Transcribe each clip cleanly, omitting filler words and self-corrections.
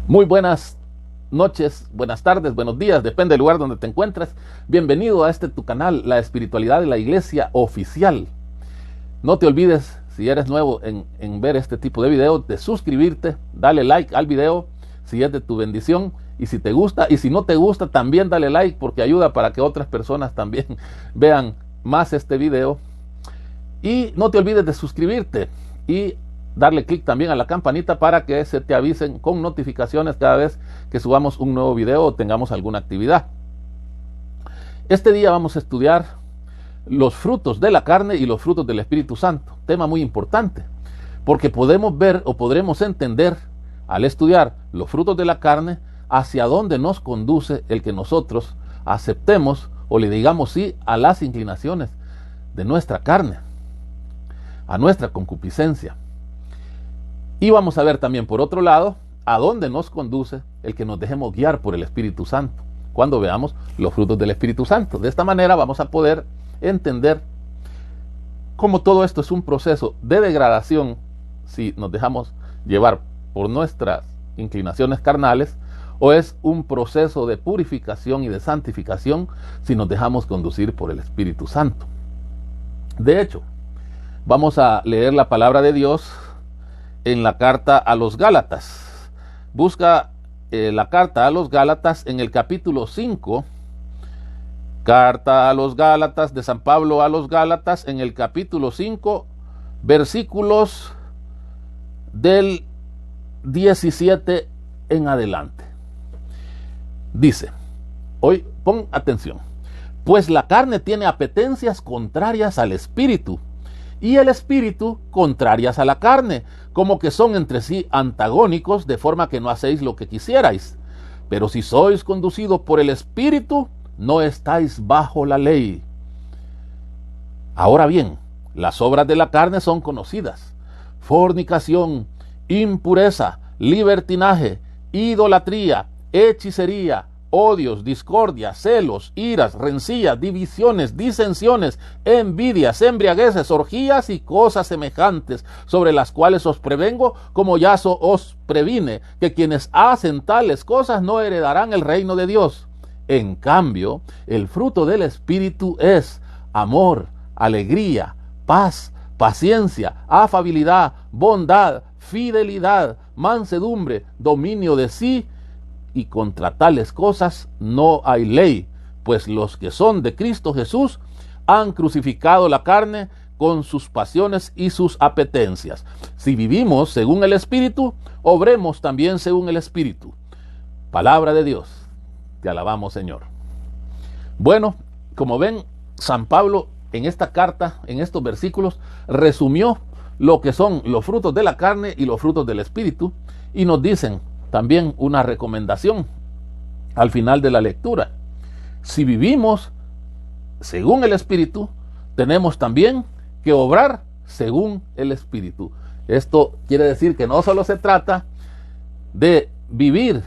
Muy buenas noches, buenas tardes, buenos días, depende del lugar donde te encuentres. Bienvenido a tu canal, La Espiritualidad de la Iglesia Oficial. No te olvides, si eres nuevo en ver este tipo de videos, de suscribirte, dale like al video si es de tu bendición, y si te gusta, y si no te gusta, también dale like, porque ayuda para que otras personas también vean más este video. Y no te olvides de suscribirte y darle clic también a la campanita para que se te avisen con notificaciones cada vez que subamos un nuevo video o tengamos alguna actividad. Este día vamos a estudiar los frutos de la carne y los frutos del Espíritu Santo. Tema muy importante, porque podemos ver o podremos entender al estudiar los frutos de la carne hacia dónde nos conduce el que nosotros aceptemos o le digamos sí a las inclinaciones de nuestra carne, a nuestra concupiscencia. Y vamos a ver también, por otro lado, a dónde nos conduce el que nos dejemos guiar por el Espíritu Santo, cuando veamos los frutos del Espíritu Santo. De esta manera vamos a poder entender cómo todo esto es un proceso de degradación si nos dejamos llevar por nuestras inclinaciones carnales, o es un proceso de purificación y de santificación si nos dejamos conducir por el Espíritu Santo. De hecho, vamos a leer la palabra de Dios en la carta a los Gálatas. Busca la carta a los Gálatas en el capítulo 5. Carta a los Gálatas de San Pablo a los Gálatas en el capítulo 5, versículos del 17 en adelante. Dice, hoy pon atención: pues la carne tiene apetencias contrarias al espíritu, y el espíritu contrarias a la carne, como que son entre sí antagónicos, de forma que no hacéis lo que quisierais. Pero si sois conducidos por el espíritu, no estáis bajo la ley. Ahora bien, las obras de la carne son conocidas: fornicación, impureza, libertinaje, idolatría, hechicería, odios, discordias, celos, iras, rencillas, divisiones, disensiones, envidias, embriagueces, orgías y cosas semejantes, sobre las cuales os prevengo, como ya os previne, que quienes hacen tales cosas no heredarán el reino de Dios. En cambio, el fruto del Espíritu es amor, alegría, paz, paciencia, afabilidad, bondad, fidelidad, mansedumbre, dominio de sí. Y contra tales cosas no hay ley, pues los que son de Cristo Jesús han crucificado la carne con sus pasiones y sus apetencias. Si vivimos según el Espíritu, obremos también según el Espíritu. Palabra de Dios. Te alabamos, Señor. Bueno, como ven, San Pablo en esta carta, en estos versículos, resumió lo que son los frutos de la carne y los frutos del Espíritu, y nos dicen también una recomendación al final de la lectura. Si vivimos según el Espíritu, tenemos también que obrar según el Espíritu. Esto quiere decir que no solo se trata de vivir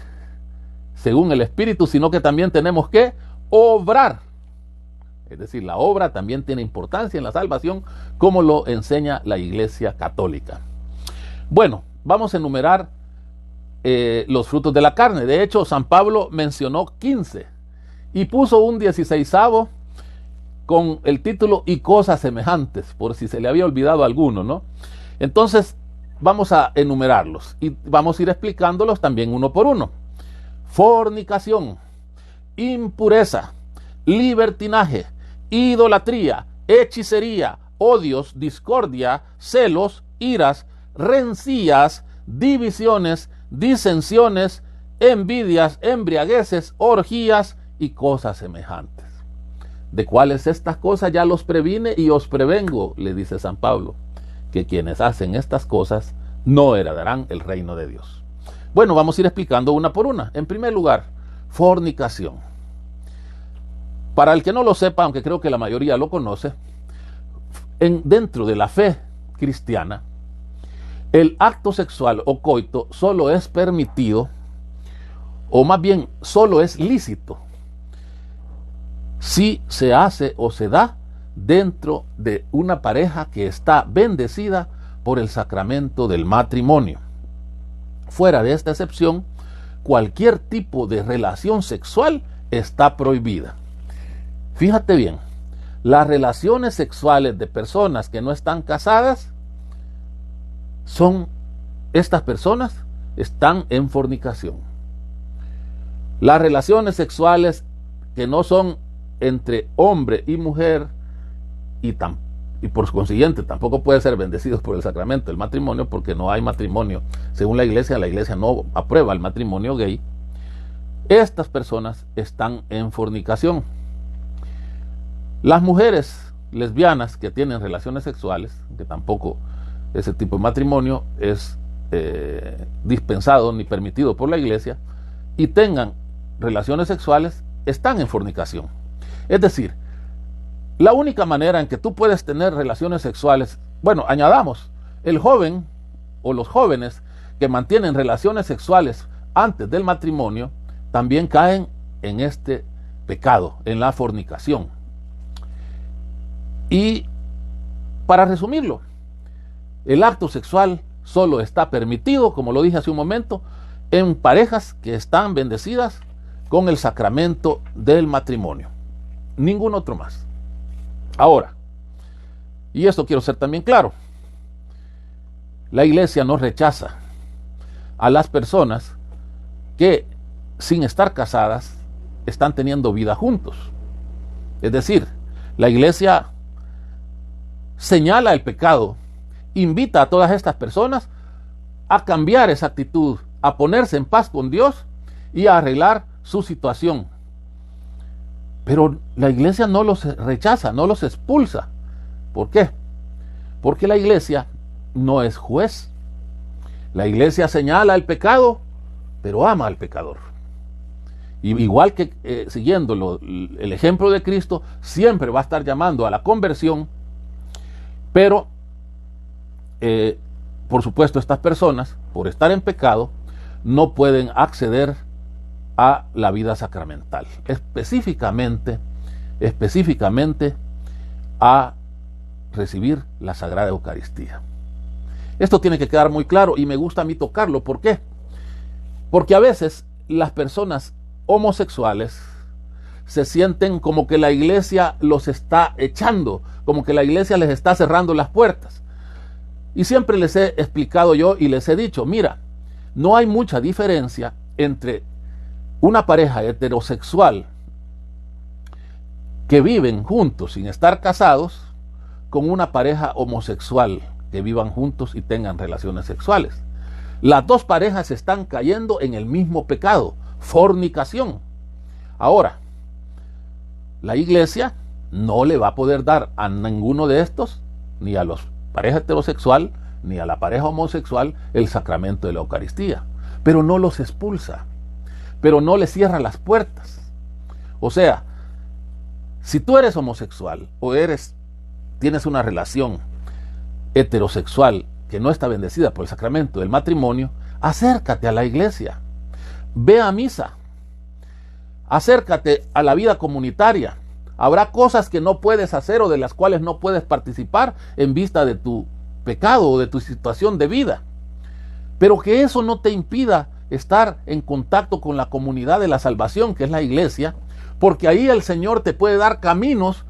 según el Espíritu, sino que también tenemos que obrar. Es decir, la obra también tiene importancia en la salvación, como lo enseña la Iglesia Católica. Bueno, vamos a enumerar los frutos de la carne. De hecho, San Pablo mencionó 15 y puso un 16avo con el título y cosas semejantes, por si se le había olvidado alguno, ¿no? Entonces vamos a enumerarlos y vamos a ir explicándolos también uno por uno. Fornicación, impureza, libertinaje, idolatría, hechicería, odios, discordia, celos, iras, rencillas, divisiones, disensiones, envidias, embriagueces, orgías y cosas semejantes. De cuáles estas cosas ya los previne y os prevengo, le dice San Pablo, que quienes hacen estas cosas no heredarán el reino de Dios. Bueno, vamos a ir explicando una por una. En primer lugar, fornicación. Para el que no lo sepa, aunque creo que la mayoría lo conoce, dentro de la fe cristiana, el acto sexual o coito solo es permitido, o más bien solo es lícito, si se hace o se da dentro de una pareja que está bendecida por el sacramento del matrimonio. Fuera de esta excepción, cualquier tipo de relación sexual está prohibida. Fíjate bien, las relaciones sexuales de personas que no están casadas estas personas están en fornicación. Las relaciones sexuales que no son entre hombre y mujer y por consiguiente tampoco pueden ser bendecidos por el sacramento del matrimonio, porque no hay matrimonio. Según la iglesia no aprueba el matrimonio gay. Estas personas están en fornicación. Las mujeres lesbianas que tienen relaciones sexuales, que tampoco ese tipo de matrimonio es dispensado ni permitido por la iglesia, y tengan relaciones sexuales, están en fornicación. Es decir, la única manera en que tú puedes tener relaciones sexuales, bueno, añadamos, el joven o los jóvenes que mantienen relaciones sexuales antes del matrimonio, también caen en este pecado, en la fornicación. Y para resumirlo, el acto sexual solo está permitido, como lo dije hace un momento, en parejas que están bendecidas con el sacramento del matrimonio. Ningún otro más. Ahora, y esto quiero ser también claro, la iglesia no rechaza a las personas que sin estar casadas están teniendo vida juntos. Es decir, la iglesia señala el pecado, invita a todas estas personas a cambiar esa actitud, a ponerse en paz con Dios y a arreglar su situación. Pero la iglesia no los rechaza, no los expulsa. ¿Por qué? Porque la iglesia no es juez. La iglesia señala el pecado, pero ama al pecador. Y igual que siguiendo el ejemplo de Cristo, siempre va a estar llamando a la conversión, pero por supuesto estas personas, por estar en pecado, no pueden acceder a la vida sacramental, específicamente a recibir la Sagrada Eucaristía. Esto tiene que quedar muy claro y me gusta a mí tocarlo. ¿Por qué? Porque a veces las personas homosexuales se sienten como que la iglesia los está echando, como que la iglesia les está cerrando las puertas. Y siempre les he explicado yo y les he dicho, mira, no hay mucha diferencia entre una pareja heterosexual que viven juntos sin estar casados con una pareja homosexual que vivan juntos y tengan relaciones sexuales. Las dos parejas están cayendo en el mismo pecado, fornicación. Ahora, la iglesia no le va a poder dar a ninguno de estos, ni a los pareja heterosexual, ni a la pareja homosexual, el sacramento de la Eucaristía. Pero no los expulsa, pero no les cierra las puertas. O sea, si tú eres homosexual o tienes una relación heterosexual que no está bendecida por el sacramento del matrimonio, acércate a la iglesia, ve a misa, acércate a la vida comunitaria. Habrá cosas que no puedes hacer o de las cuales no puedes participar en vista de tu pecado o de tu situación de vida, pero que eso no te impida estar en contacto con la comunidad de la salvación, que es la iglesia, porque ahí el Señor te puede dar caminos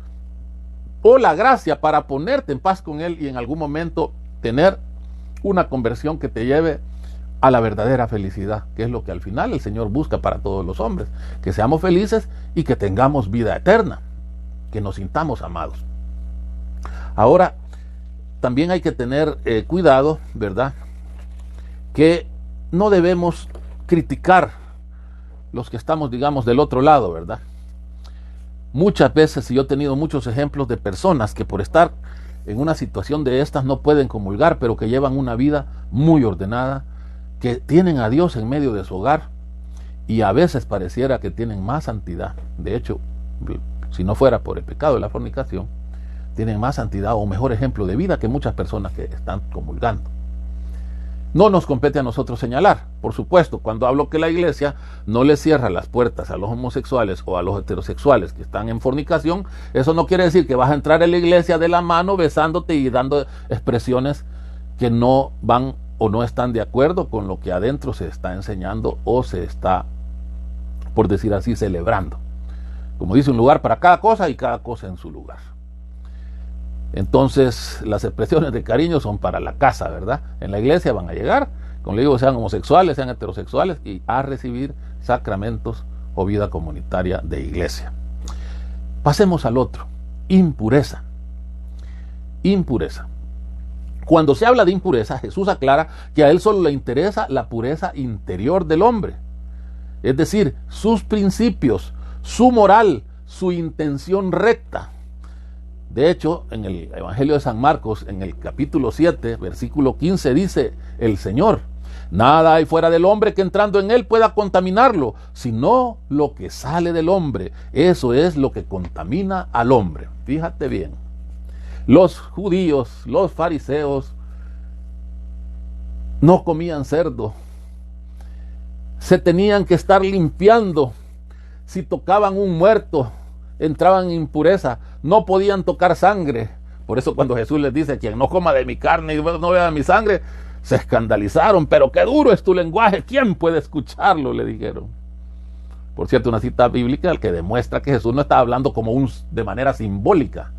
o la gracia para ponerte en paz con Él y en algún momento tener una conversión que te lleve a la verdadera felicidad, que es lo que al final el Señor busca para todos los hombres, que seamos felices y que tengamos vida eterna, que nos sintamos amados. Ahora, también hay que tener cuidado, ¿verdad? Que no debemos criticar los que estamos, digamos, del otro lado, ¿verdad? Muchas veces, y yo he tenido muchos ejemplos de personas que por estar en una situación de estas no pueden comulgar, pero que llevan una vida muy ordenada, que tienen a Dios en medio de su hogar, y a veces pareciera que tienen más santidad. De hecho, si no fuera por el pecado de la fornicación, tienen más santidad o mejor ejemplo de vida que muchas personas que están comulgando. No nos compete a nosotros señalar, por supuesto, cuando hablo que la iglesia no le cierra las puertas a los homosexuales o a los heterosexuales que están en fornicación, eso no quiere decir que vas a entrar en la iglesia de la mano besándote y dando expresiones que no van o no están de acuerdo con lo que adentro se está enseñando o se está, por decir así, celebrando. Como dice, un lugar para cada cosa y cada cosa en su lugar. Entonces, las expresiones de cariño son para la casa, ¿verdad? En la iglesia van a llegar, como le digo, sean homosexuales, sean heterosexuales, y a recibir sacramentos o vida comunitaria de iglesia. Pasemos al otro, impureza. Impureza. Cuando se habla de impureza, Jesús aclara que a él solo le interesa la pureza interior del hombre. Es decir, sus principios, su moral, su intención recta. De hecho, en el Evangelio de San Marcos, en el capítulo 7, versículo 15, dice el Señor: nada hay fuera del hombre que entrando en él pueda contaminarlo, sino lo que sale del hombre. Eso es lo que contamina al hombre. Fíjate bien. Los judíos, los fariseos, no comían cerdo. Se tenían que estar limpiando. Si tocaban un muerto, entraban en impureza. No podían tocar sangre. Por eso cuando Jesús les dice: quien no coma de mi carne y no beba de mi sangre, se escandalizaron. Pero qué duro es tu lenguaje, ¿quién puede escucharlo?, le dijeron. Por cierto, una cita bíblica que demuestra que Jesús no estaba hablando de manera simbólica,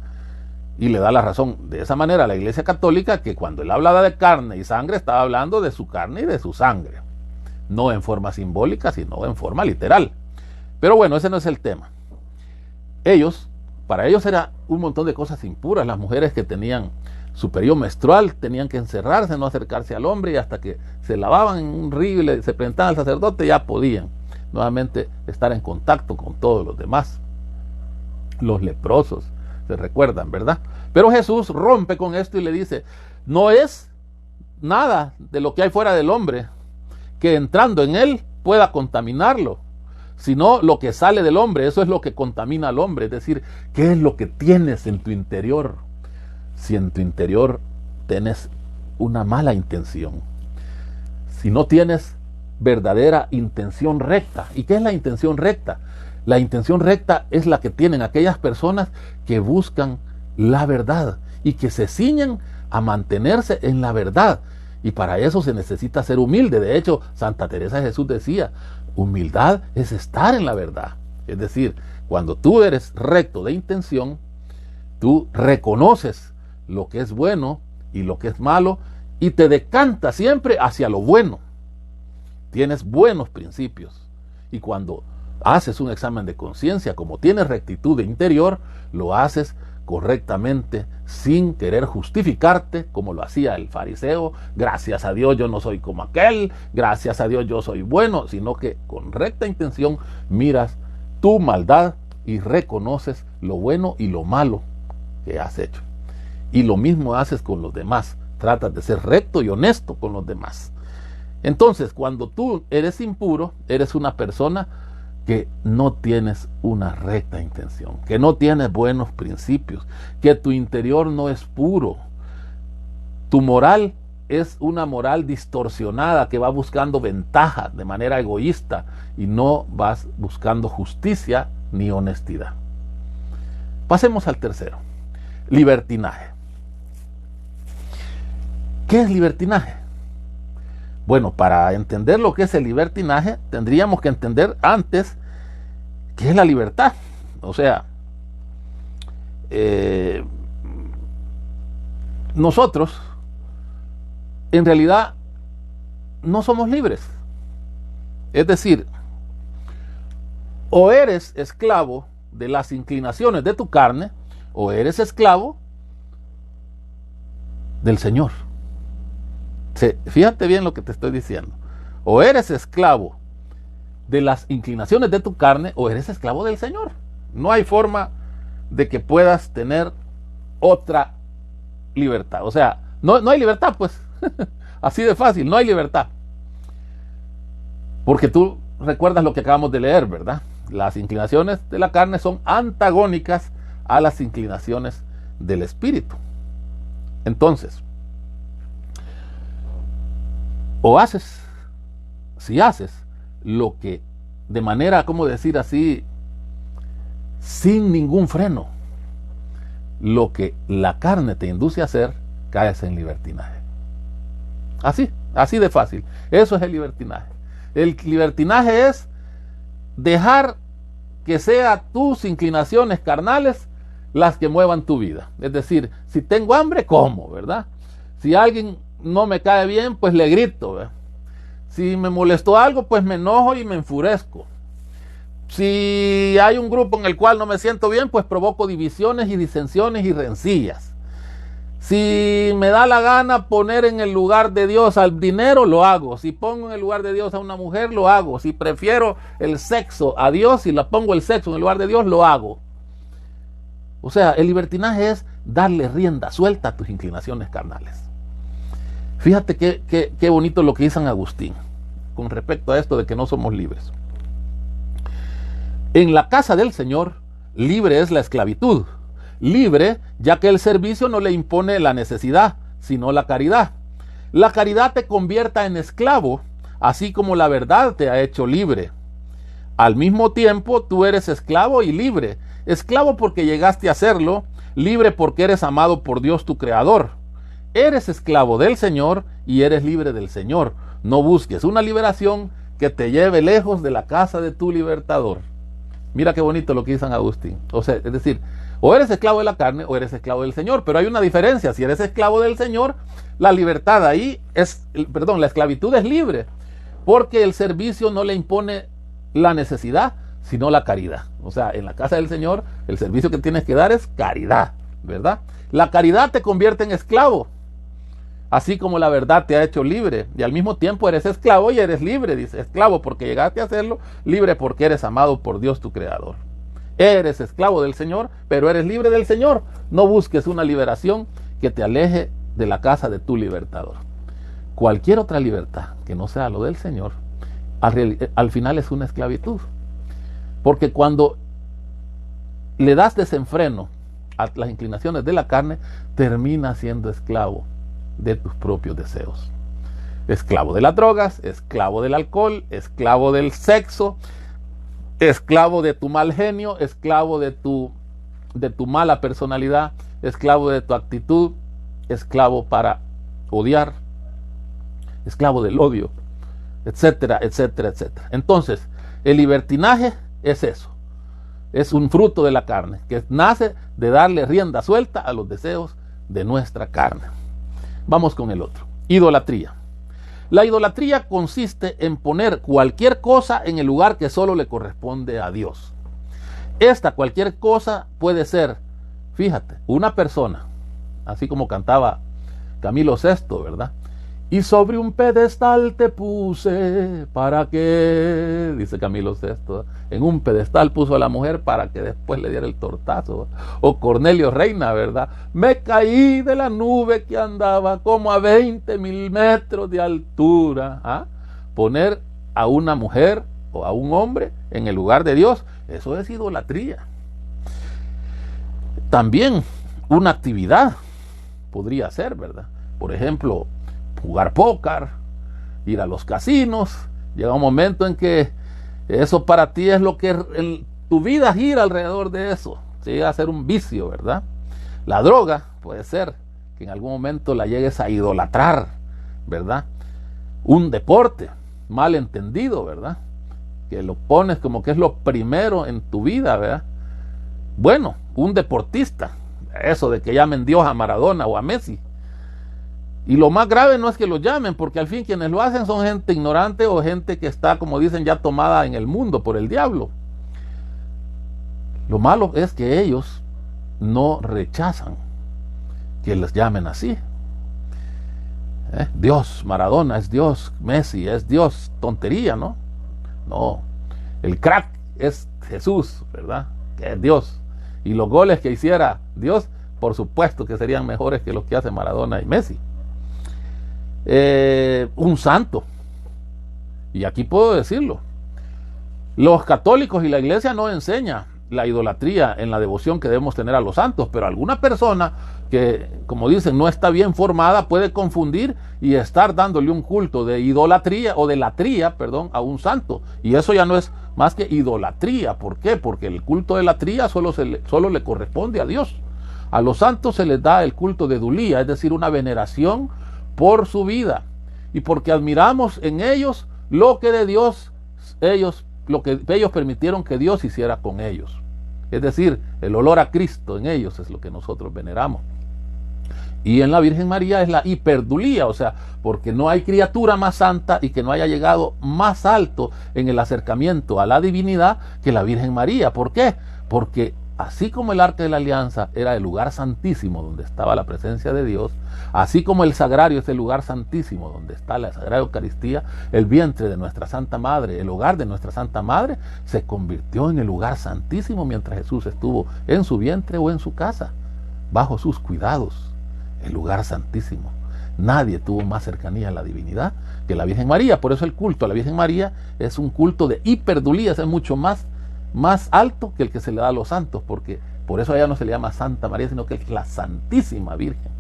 y le da la razón de esa manera a la Iglesia Católica, que cuando él hablaba de carne y sangre estaba hablando de su carne y de su sangre, no en forma simbólica, sino en forma literal. Pero bueno, ese no es el tema. Para ellos era un montón de cosas impuras. Las mujeres que tenían su periodo menstrual tenían que encerrarse, no acercarse al hombre, y hasta que se lavaban en un río y se presentaban al sacerdote ya podían nuevamente estar en contacto con todos los demás. Los leprosos, se recuerdan, ¿verdad? Pero Jesús rompe con esto y le dice: no es nada de lo que hay fuera del hombre que entrando en él pueda contaminarlo, sino lo que sale del hombre. Eso es lo que contamina al hombre. Es decir, ¿qué es lo que tienes en tu interior? Si en tu interior tienes una mala intención, si no tienes verdadera intención recta. ¿Y qué es la intención recta? La intención recta es la que tienen aquellas personas que buscan la verdad y que se ciñen a mantenerse en la verdad. Y para eso se necesita ser humilde. De hecho, Santa Teresa de Jesús decía: humildad es estar en la verdad. Es decir, cuando tú eres recto de intención, tú reconoces lo que es bueno y lo que es malo y te decantas siempre hacia lo bueno. Tienes buenos principios. Y cuando haces un examen de conciencia, como tienes rectitud de interior, lo haces correctamente, sin querer justificarte, como lo hacía el fariseo: gracias a Dios yo no soy como aquel, gracias a Dios yo soy bueno, sino que con recta intención miras tu maldad y reconoces lo bueno y lo malo que has hecho. Y lo mismo haces con los demás, tratas de ser recto y honesto con los demás. Entonces, cuando tú eres impuro, eres una persona que no tienes una recta intención, que no tienes buenos principios, que tu interior no es puro. Tu moral es una moral distorsionada que va buscando ventaja de manera egoísta y no vas buscando justicia ni honestidad. Pasemos al tercero: libertinaje. ¿Qué es libertinaje? Bueno, para entender lo que es el libertinaje, tendríamos que entender antes qué es la libertad. O sea, nosotros, en realidad, no somos libres. Es decir, o eres esclavo de las inclinaciones de tu carne, o eres esclavo del Señor. Fíjate bien lo que te estoy diciendo. O eres esclavo de las inclinaciones de tu carne, o eres esclavo del Señor. No hay forma de que puedas tener otra libertad. O sea, no hay libertad, pues. Así de fácil, no hay libertad. Porque tú recuerdas lo que acabamos de leer, ¿verdad? Las inclinaciones de la carne son antagónicas a las inclinaciones del espíritu. Entonces, o haces, si haces lo que de manera, ¿cómo decir así?, sin ningún freno, lo que la carne te induce a hacer, caes en libertinaje. Así de fácil. Eso es el libertinaje. El libertinaje es dejar que sean tus inclinaciones carnales las que muevan tu vida. Es decir, si tengo hambre, como, ¿verdad? Si alguien no me cae bien, pues le grito, ¿verdad? Si me molestó algo, pues me enojo y me enfurezco. Si hay un grupo en el cual no me siento bien, pues provoco divisiones y disensiones y rencillas. Si me da la gana poner en el lugar de Dios al dinero, lo hago. Si pongo en el lugar de Dios a una mujer, lo hago. Si prefiero el sexo a Dios y la pongo el sexo en el lugar de Dios, lo hago. O sea, el libertinaje es darle rienda suelta a tus inclinaciones carnales. Fíjate qué bonito lo que dice San Agustín con respecto a esto de que no somos libres. En la casa del Señor, libre es la esclavitud. Libre, ya que el servicio no le impone la necesidad, sino la caridad. La caridad te convierta en esclavo, así como la verdad te ha hecho libre. Al mismo tiempo, tú eres esclavo y libre. Esclavo porque llegaste a serlo, libre porque eres amado por Dios tu Creador. Eres esclavo del Señor y eres libre del Señor. No busques una liberación que te lleve lejos de la casa de tu libertador. Mira qué bonito lo que dice San Agustín. O sea, es decir, o eres esclavo de la carne o eres esclavo del Señor. Pero hay una diferencia. Si eres esclavo del Señor, la libertad ahí es, la esclavitud es libre. Porque el servicio no le impone la necesidad, sino la caridad. O sea, en la casa del Señor, el servicio que tienes que dar es caridad, ¿verdad? La caridad te convierte en esclavo, así como la verdad te ha hecho libre. Y al mismo tiempo eres esclavo y eres libre. Dice, esclavo porque llegaste a hacerlo, libre porque eres amado por Dios tu Creador. Eres esclavo del Señor, pero eres libre del Señor. No busques una liberación que te aleje de la casa de tu libertador. Cualquier otra libertad que no sea lo del Señor, al final es una esclavitud. Porque cuando le das desenfreno a las inclinaciones de la carne, terminas siendo esclavo de tus propios deseos. Esclavo de las drogas, esclavo del alcohol, esclavo del sexo, esclavo de tu mal genio, esclavo de tu mala personalidad, esclavo de tu actitud, esclavo para odiar, esclavo del odio, etcétera, etcétera, etcétera. Entonces, el libertinaje es eso. Es un fruto de la carne, que nace de darle rienda suelta a los deseos de nuestra carne. Vamos con el otro. Idolatría. La idolatría consiste en poner cualquier cosa en el lugar que solo le corresponde a Dios. Esta cualquier cosa puede ser, fíjate, una persona, así como cantaba Camilo VI, ¿verdad? Y sobre un pedestal te puse, ¿para qué? Dice Camilo VI. En un pedestal puso a la mujer para que después le diera el tortazo. O Cornelio Reina, ¿verdad? Me caí de la nube que andaba como a 20,000 metros de altura. ¿Ah? Poner a una mujer o a un hombre en el lugar de Dios, eso es idolatría. También una actividad podría ser, ¿verdad? Por ejemplo, jugar póker, ir a los casinos. Llega un momento en que eso para ti es lo que tu vida gira alrededor de eso. Se llega a ser un vicio, ¿verdad? La droga puede ser que en algún momento la llegues a idolatrar, ¿verdad? Un deporte mal entendido, ¿verdad? Que lo pones como que es lo primero en tu vida, ¿verdad? Bueno, un deportista, eso de que llamen Dios a Maradona o a Messi, Y lo más grave no es que lo llamen, porque al fin quienes lo hacen son gente ignorante o gente que está, como dicen, ya tomada en el mundo por el diablo. Lo malo es que ellos no rechazan que les llamen así. Dios, Maradona es Dios, Messi es Dios, tontería, ¿no? No, el crack es Jesús, ¿verdad? Que es Dios. Y los goles que hiciera Dios, por supuesto que serían mejores que los que hace Maradona y Messi. Un santo. Y aquí puedo decirlo. Los católicos y la iglesia no enseña la idolatría en la devoción que debemos tener a los santos, pero alguna persona que, como dicen, no está bien formada puede confundir y estar dándole un culto de idolatría o de latría, perdón, a un santo, y eso ya no es más que idolatría. ¿Por qué? Porque el culto de latría solo le corresponde a Dios. A los santos se les da el culto de dulía, es decir, una veneración por su vida, y porque admiramos en ellos lo que de Dios lo que ellos permitieron que Dios hiciera con ellos. Es decir, el olor a Cristo en ellos es lo que nosotros veneramos. Y en la Virgen María es la hiperdulía, o sea, porque no hay criatura más santa y que no haya llegado más alto en el acercamiento a la divinidad que la Virgen María. ¿Por qué? Porque así como el Arca de la Alianza era el lugar santísimo donde estaba la presencia de Dios, así como el sagrario es el lugar santísimo donde está la Sagrada Eucaristía, el vientre de nuestra Santa Madre, el hogar de nuestra Santa Madre, se convirtió en el lugar santísimo mientras Jesús estuvo en su vientre o en su casa, bajo sus cuidados, el lugar santísimo. Nadie tuvo más cercanía a la divinidad que la Virgen María. Por eso el culto a la Virgen María es un culto de hiperdulía, es mucho más alto que el que se le da a los santos, porque por eso a ella no se le llama Santa María, sino que es la Santísima Virgen,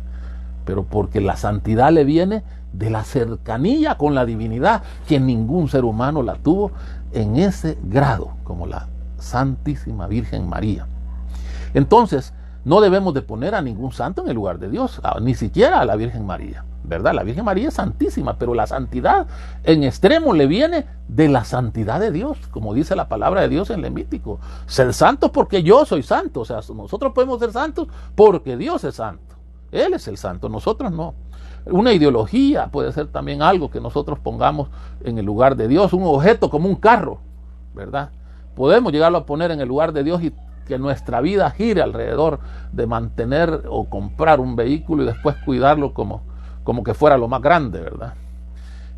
pero porque la santidad le viene de la cercanía con la divinidad, que ningún ser humano la tuvo en ese grado como la Santísima Virgen María. Entonces no debemos de poner a ningún santo en el lugar de Dios, ni siquiera a la Virgen María, ¿verdad? La Virgen María es santísima, pero la santidad en extremo le viene de la santidad de Dios, como dice la palabra de Dios en Levítico. Ser santos porque yo soy santo, o sea, nosotros podemos ser santos porque Dios es santo. Él es el santo, nosotros no. Una ideología puede ser también algo que nosotros pongamos en el lugar de Dios, un objeto como un carro, ¿verdad? Podemos llegarlo a poner en el lugar de Dios y que nuestra vida gire alrededor de mantener o comprar un vehículo y después cuidarlo como que fuera lo más grande, ¿verdad?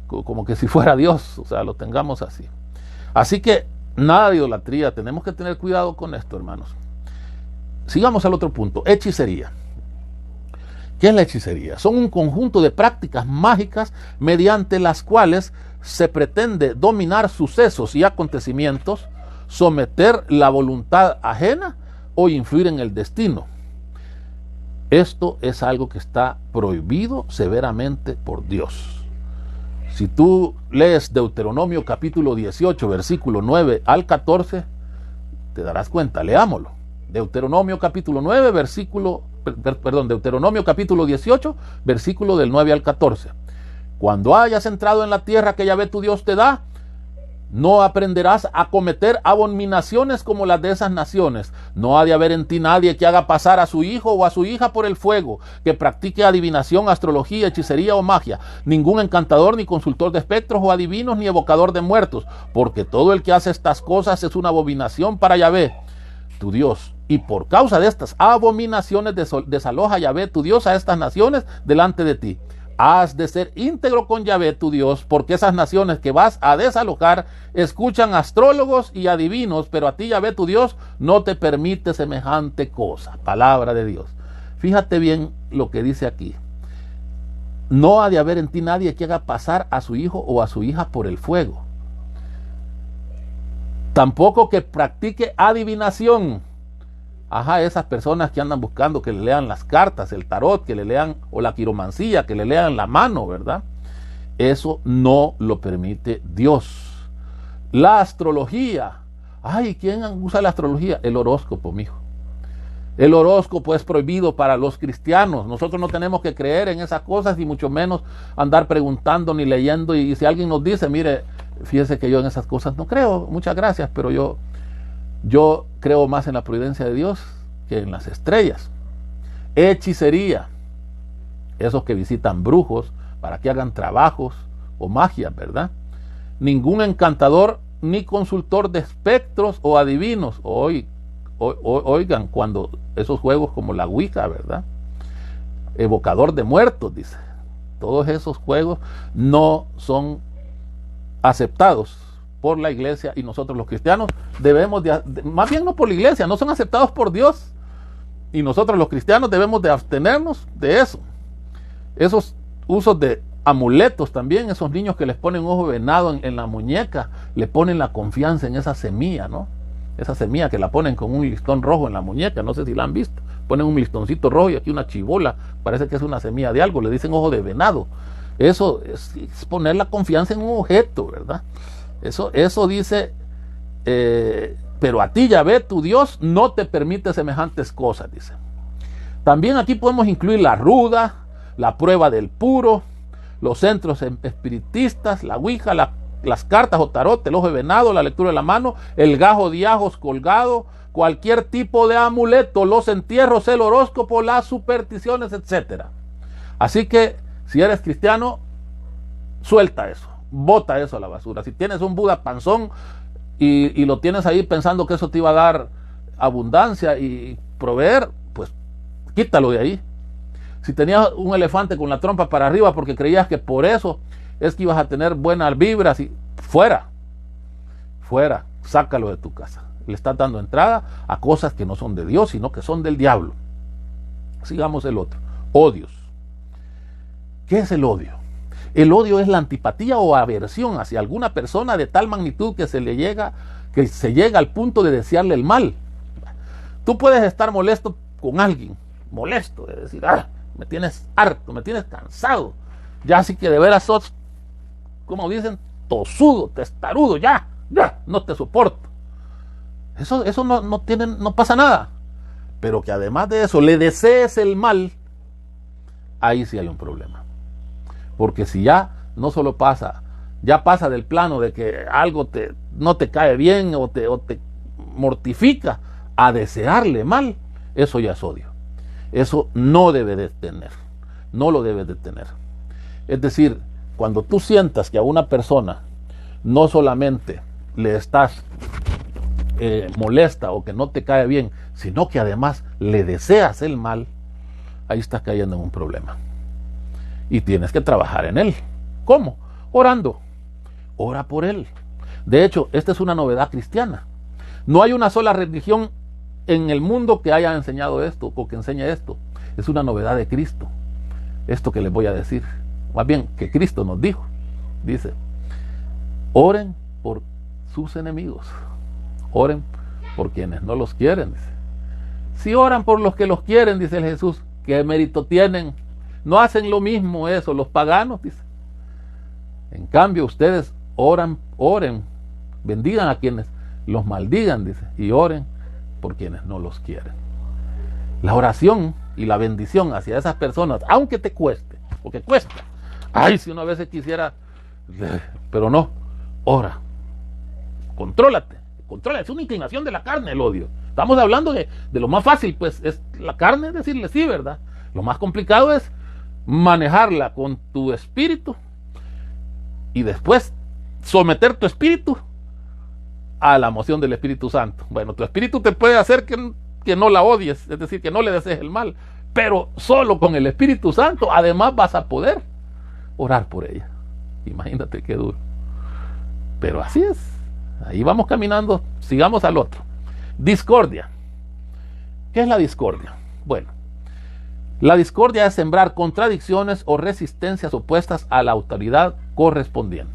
Como que si fuera Dios, o sea, lo tengamos así. Así que nada de idolatría, tenemos que tener cuidado con esto, hermanos. Sigamos al otro punto, hechicería. ¿Qué es la hechicería? Son un conjunto de prácticas mágicas mediante las cuales se pretende dominar sucesos y acontecimientos, someter la voluntad ajena o influir en el destino. Esto es algo que está prohibido severamente por Dios. Si tú lees Deuteronomio capítulo 18, versículo 9 al 14, te darás cuenta, leámoslo. Deuteronomio capítulo 9, Deuteronomio capítulo 18, versículo del 9 al 14. Cuando hayas entrado en la tierra que Yahvé tu Dios te da, no aprenderás a cometer abominaciones como las de esas naciones. No ha de haber en ti nadie que haga pasar a su hijo o a su hija por el fuego, que practique adivinación, astrología, hechicería o magia. Ningún encantador, ni consultor de espectros o adivinos, ni evocador de muertos, porque todo el que hace estas cosas es una abominación para Yahvé, tu Dios. Y por causa de estas abominaciones desaloja Yahvé, tu Dios, a estas naciones delante de ti. Has de ser íntegro con Yahvé tu Dios, porque esas naciones que vas a desalojar escuchan astrólogos y adivinos, pero a ti Yahvé tu Dios no te permite semejante cosa. Palabra de Dios. Fíjate bien lo que dice aquí. No ha de haber en ti nadie que haga pasar a su hijo o a su hija por el fuego. Tampoco que practique adivinación. Esas personas que andan buscando que le lean las cartas, el tarot, que le lean, o la quiromancía, que le lean la mano, ¿verdad? Eso no lo permite Dios. La astrología. ¿Quién usa la astrología? El horóscopo, mijo. El horóscopo es prohibido para los cristianos. Nosotros no tenemos que creer en esas cosas y mucho menos andar preguntando ni leyendo. Y si alguien nos dice, mire, fíjese que yo en esas cosas no creo, muchas gracias, pero yo creo más en la providencia de Dios que en las estrellas. Hechicería. esos que visitan brujos para que hagan trabajos o magia, ¿verdad? Ningún encantador ni consultor de espectros o adivinos. Oigan, cuando esos juegos como la Ouija, ¿verdad? Evocador de muertos, dice. Todos esos juegos no son aceptados por la iglesia, y nosotros los cristianos debemos más bien no por la iglesia, no son aceptados por Dios, y nosotros los cristianos debemos de abstenernos de eso. Esos usos de amuletos también, esos niños que les ponen ojo de venado en la muñeca, le ponen la confianza en esa semilla, ¿no? Esa semilla que la ponen con un listón rojo en la muñeca, no sé si la han visto, ponen un listoncito rojo y aquí una chibola, parece que es una semilla de algo, le dicen ojo de venado. Eso es poner la confianza en un objeto, ¿verdad? Eso dice, pero a ti, Yahvé, tu Dios, no te permite semejantes cosas, dice. También aquí podemos incluir la ruda, la prueba del puro, los centros espiritistas, la ouija, las cartas o tarot, el ojo de venado, la lectura de la mano, el gajo de ajos colgado, cualquier tipo de amuleto, los entierros, el horóscopo, las supersticiones, etc. Así que, si eres cristiano, suelta eso, bota eso a la basura. Si tienes un Buda panzón y lo tienes ahí pensando que eso te iba a dar abundancia y proveer, pues quítalo de ahí. Si tenías un elefante con la trompa para arriba porque creías que por eso es que ibas a tener buenas vibras, y fuera, sácalo de tu casa. Le estás dando entrada a cosas que no son de Dios, sino que son del diablo. Sigamos el otro. Odios. ¿Qué es el odio? El odio es la antipatía o aversión hacia alguna persona de tal magnitud que se llega al punto de desearle el mal. Tú puedes estar molesto con alguien, molesto, de decir, me tienes harto, me tienes cansado, ya así que de veras sos, como dicen, tosudo, testarudo, ya, no te soporto. Eso no pasa nada. Pero que además de eso le desees el mal, ahí sí hay un problema. Porque si ya no solo pasa del plano de que algo no te cae bien o te mortifica, a desearle mal, eso ya es odio. Eso no debe de tener, no lo debes de tener. Es decir, cuando tú sientas que a una persona no solamente le estás molesta o que no te cae bien, sino que además le deseas el mal, ahí estás cayendo en un problema. Y tienes que trabajar en él. ¿Cómo? Orando. Ora por él. De hecho, esta es una novedad cristiana. No hay una sola religión en el mundo que haya enseñado esto o que enseñe esto. Es una novedad de Cristo. Esto que les voy a decir. Más bien, que Cristo nos dijo. Dice, oren por sus enemigos. Oren por quienes no los quieren. Dice. Si oran por los que los quieren, dice el Jesús, ¿qué mérito tienen? No hacen lo mismo eso los paganos, dice. En cambio, ustedes oren, bendigan a quienes los maldigan, dice, y oren por quienes no los quieren. La oración y la bendición hacia esas personas, aunque te cueste, porque cuesta. Ay, si uno a veces quisiera, pero no, ora. Contrólate, es una inclinación de la carne el odio. Estamos hablando de lo más fácil, pues es la carne, es decirle sí, ¿verdad? Lo más complicado es manejarla con tu espíritu y después someter tu espíritu a la moción del Espíritu Santo. Bueno, tu espíritu te puede hacer que no la odies, es decir, que no le desees el mal, pero solo con el Espíritu Santo además vas a poder orar por ella. Imagínate qué duro. Pero así es. Ahí vamos caminando. Sigamos al otro. Discordia. ¿Qué es la discordia? Bueno, la discordia es sembrar contradicciones o resistencias opuestas a la autoridad correspondiente.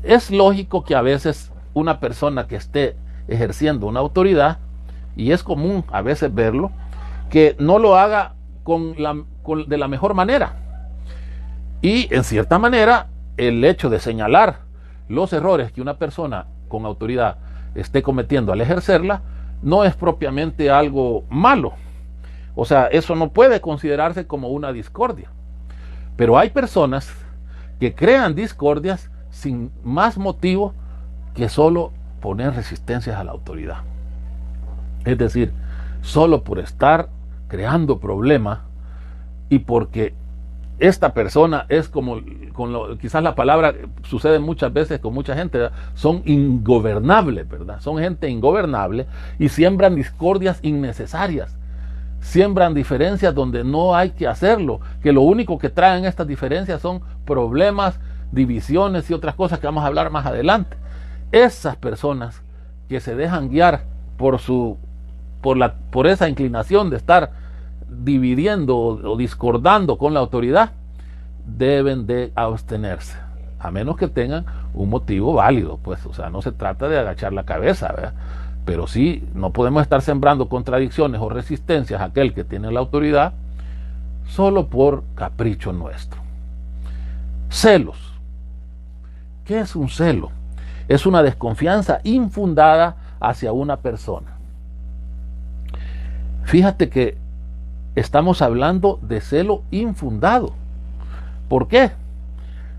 Es lógico que a veces una persona que esté ejerciendo una autoridad, y es común a veces verlo, que no lo haga de la mejor manera. Y en cierta manera, el hecho de señalar los errores que una persona con autoridad esté cometiendo al ejercerla, no es propiamente algo malo. O sea, eso no puede considerarse como una discordia. Pero hay personas que crean discordias sin más motivo que solo poner resistencias a la autoridad. Es decir, solo por estar creando problemas y porque esta persona es como, quizás la palabra sucede muchas veces con mucha gente, ¿verdad? Son ingobernables, ¿verdad? Son gente ingobernable y siembran discordias innecesarias, siembran diferencias donde no hay que hacerlo, que lo único que traen estas diferencias son problemas, divisiones y otras cosas que vamos a hablar más adelante. Esas personas que se dejan guiar por esa inclinación de estar dividiendo o discordando con la autoridad, deben de abstenerse, a menos que tengan un motivo válido, pues, o sea, no se trata de agachar la cabeza, ¿verdad? Pero sí, no podemos estar sembrando contradicciones o resistencias a aquel que tiene la autoridad solo por capricho nuestro. Celos. ¿Qué es un celo? Es una desconfianza infundada hacia una persona. Fíjate que estamos hablando de celo infundado. ¿Por qué?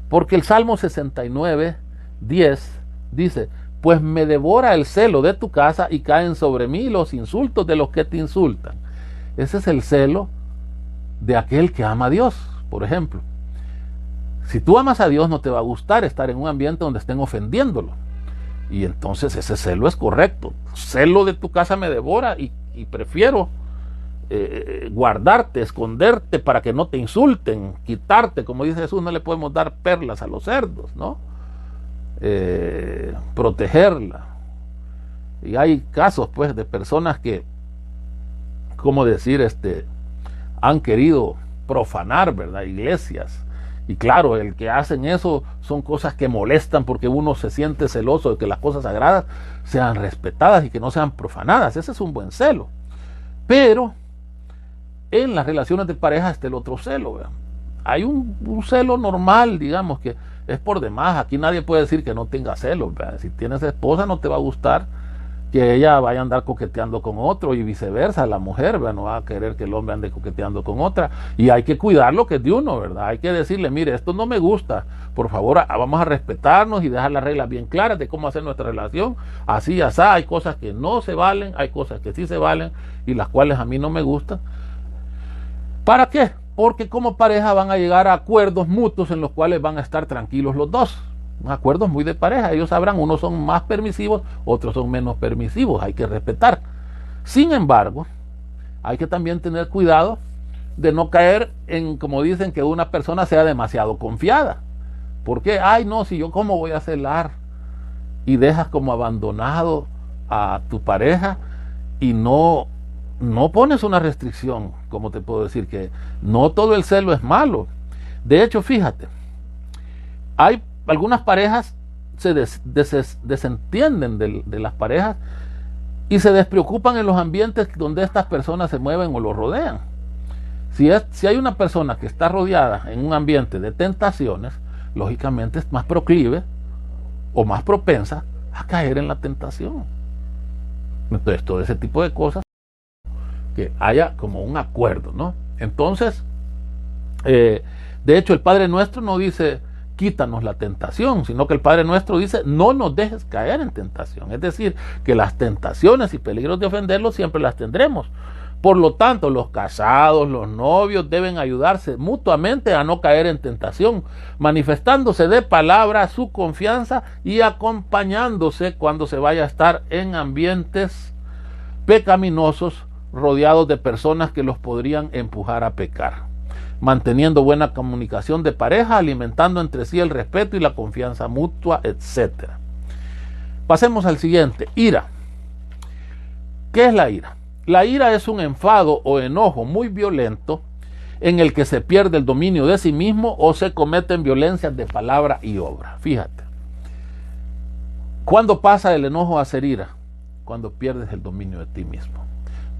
Porque el Salmo 69, 10 dice: pues me devora el celo de tu casa y caen sobre mí los insultos de los que te insultan. Ese es el celo de aquel que ama a Dios, por ejemplo. Si tú amas a Dios, no te va a gustar estar en un ambiente donde estén ofendiéndolo. Y entonces ese celo es correcto. Celo de tu casa me devora y prefiero guardarte, esconderte para que no te insulten, quitarte, como dice Jesús, no le podemos dar perlas a los cerdos, ¿no? Protegerla. Y hay casos, pues, de personas que, ¿cómo decir? Han querido profanar, ¿verdad? Iglesias. Y claro, el que hacen eso son cosas que molestan porque uno se siente celoso de que las cosas sagradas sean respetadas y que no sean profanadas. Ese es un buen celo. Pero en las relaciones de pareja está el otro celo, ¿verdad? Hay un celo normal, digamos, que es por demás. Aquí nadie puede decir que no tenga celos, ¿verdad? Si tienes esposa, no te va a gustar que ella vaya a andar coqueteando con otro, y viceversa, la mujer, ¿verdad? No va a querer que el hombre ande coqueteando con otra, y hay que cuidar lo que es de uno, ¿verdad? Hay que decirle: mire, esto no me gusta, por favor, vamos a respetarnos y dejar las reglas bien claras de cómo hacer nuestra relación, así, así. Hay cosas que no se valen, hay cosas que sí se valen, y las cuales a mí no me gustan. ¿Para qué? Porque como pareja van a llegar a acuerdos mutuos en los cuales van a estar tranquilos los dos. Acuerdos muy de pareja, ellos sabrán, unos son más permisivos, otros son menos permisivos, hay que respetar. Sin embargo, hay que también tener cuidado de no caer en, como dicen, que una persona sea demasiado confiada. Porque, ay no, si yo cómo voy a celar, y dejas como abandonado a tu pareja y no pones una restricción. Como te puedo decir, que no todo el celo es malo. De hecho, fíjate, hay algunas parejas se desentienden de las parejas y se despreocupan en los ambientes donde estas personas se mueven o lo rodean. Si hay una persona que está rodeada en un ambiente de tentaciones, lógicamente es más proclive o más propensa a caer en la tentación. Entonces, todo ese tipo de cosas, que haya como un acuerdo, ¿no? Entonces, de hecho, el Padre Nuestro no dice: quítanos la tentación, sino que el Padre Nuestro dice: no nos dejes caer en tentación. Es decir, que las tentaciones y peligros de ofenderlo siempre las tendremos. Por lo tanto, los casados, los novios deben ayudarse mutuamente a no caer en tentación, manifestándose de palabra su confianza y acompañándose cuando se vaya a estar en ambientes pecaminosos, rodeados de personas que los podrían empujar a pecar, manteniendo buena comunicación de pareja, alimentando entre sí el respeto y la confianza mutua, etc. Pasemos al siguiente: ira. ¿Qué es la ira? La ira es un enfado o enojo muy violento en el que se pierde el dominio de sí mismo o se cometen violencias de palabra y obra. Fíjate, ¿cuándo pasa el enojo a ser ira? Cuando pierdes el dominio de ti mismo.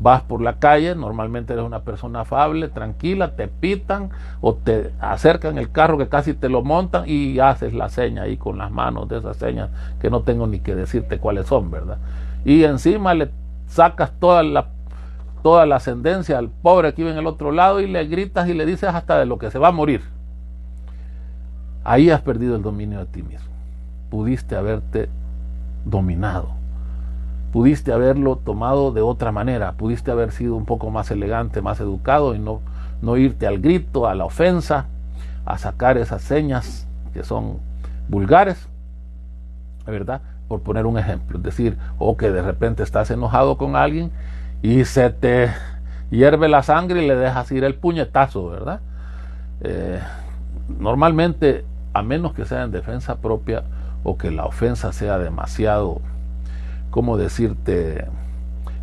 Vas por la calle, normalmente eres una persona afable, tranquila, te pitan o te acercan el carro que casi te lo montan y haces la seña ahí con las manos, de esas señas que no tengo ni que decirte cuáles son, ¿verdad? Y encima le sacas toda la ascendencia al pobre que vive en el otro lado y le gritas y le dices hasta de lo que se va a morir. Ahí has perdido el dominio de ti mismo. Pudiste haberte dominado. Pudiste haberlo tomado de otra manera, pudiste haber sido un poco más elegante, más educado y no no irte al grito, a la ofensa, a sacar esas señas que son vulgares, ¿verdad? Por poner un ejemplo, es decir, o que de repente estás enojado con alguien y se te hierve la sangre y le dejas ir el puñetazo, ¿verdad? Normalmente, a menos que sea en defensa propia o que la ofensa sea demasiado, ¿cómo decirte?,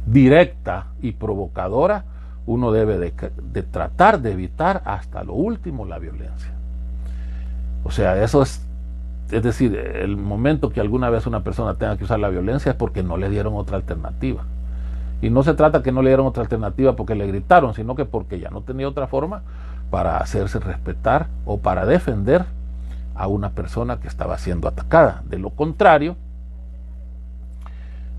directa y provocadora, uno debe de tratar de evitar hasta lo último la violencia. O sea, eso es decir, el momento que alguna vez una persona tenga que usar la violencia es porque no le dieron otra alternativa. Y no se trata que no le dieron otra alternativa porque le gritaron, sino que porque ya no tenía otra forma para hacerse respetar o para defender a una persona que estaba siendo atacada. De lo contrario,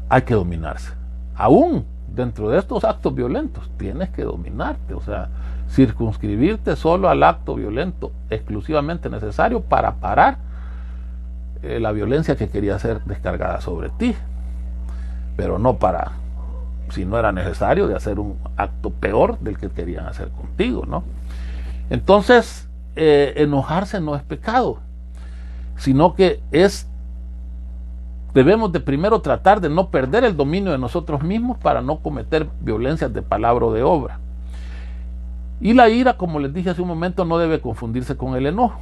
hay que dominarse. Aún dentro de estos actos violentos, tienes que dominarte, o sea, circunscribirte solo al acto violento exclusivamente necesario para parar la violencia que quería ser descargada sobre ti, pero no para, si no era necesario, de hacer un acto peor del que querían hacer contigo, ¿no? Entonces, enojarse no es pecado, sino que debemos de primero tratar de no perder el dominio de nosotros mismos para no cometer violencias de palabra o de obra. Y la ira, como les dije hace un momento, no debe confundirse con el enojo.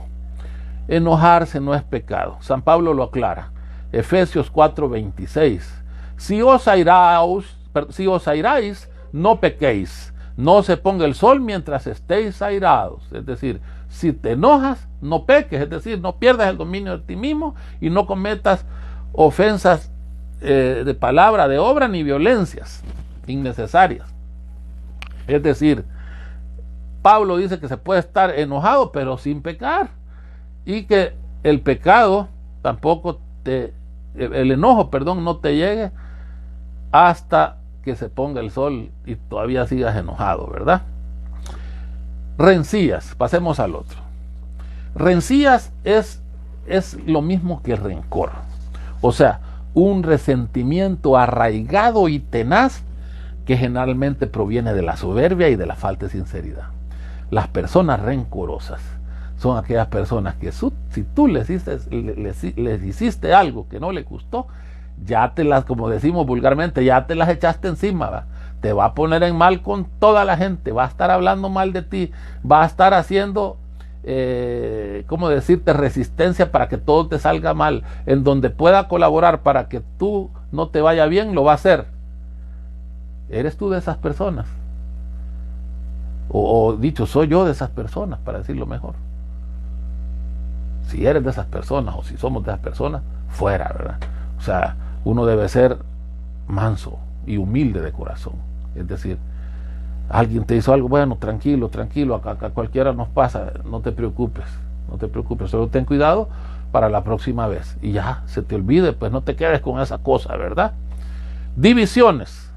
Enojarse no es pecado. San Pablo lo aclara. Efesios 4:26. Si os airáis, no pequéis. No se ponga el sol mientras estéis airados. Es decir, si te enojas, no peques. Es decir, no pierdas el dominio de ti mismo y no cometas ofensas de palabra, de obra, ni violencias innecesarias. Es decir, Pablo dice que se puede estar enojado pero sin pecar, y que el pecado tampoco el enojo, no te llegue hasta que se ponga el sol y todavía sigas enojado, ¿verdad? Rencillas, pasemos al otro. Rencillas es lo mismo que rencor. O sea, un resentimiento arraigado y tenaz que generalmente proviene de la soberbia y de la falta de sinceridad. Las personas rencorosas son aquellas personas que si tú les hiciste algo que no le gustó, ya como decimos vulgarmente, ya te las echaste encima, ¿va? Te va a poner en mal con toda la gente, va a estar hablando mal de ti, va a estar haciendo ¿cómo decirte?, resistencia para que todo te salga mal. En donde pueda colaborar para que tú no te vaya bien, lo va a hacer. ¿Eres tú de esas personas? O dicho, soy yo de esas personas, para decirlo mejor. Si eres de esas personas o si somos de esas personas, fuera, ¿verdad? O sea, uno debe ser manso y humilde de corazón. Es decir, alguien te hizo algo, bueno, tranquilo, a cualquiera nos pasa, no te preocupes, solo ten cuidado para la próxima vez. Y ya, se te olvide, pues no te quedes con esa cosa, ¿verdad? Divisiones.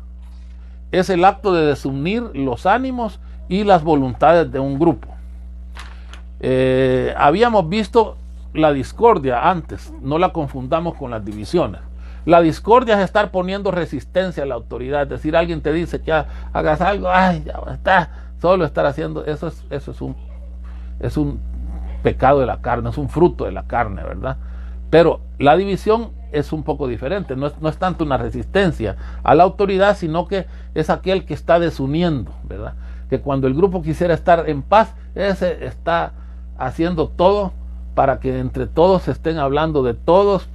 Es el acto de desunir los ánimos y las voluntades de un grupo. Habíamos visto la discordia antes, no la confundamos con las divisiones. La discordia es estar poniendo resistencia a la autoridad, es decir, alguien te dice que hagas algo, ay, ya está, solo estar haciendo, eso es un pecado de la carne, es un fruto de la carne, ¿verdad? Pero la división es un poco diferente, no es tanto una resistencia a la autoridad, sino que es aquel que está desuniendo, ¿verdad? Que cuando el grupo quisiera estar en paz, ese está haciendo todo para que entre todos estén hablando de todos,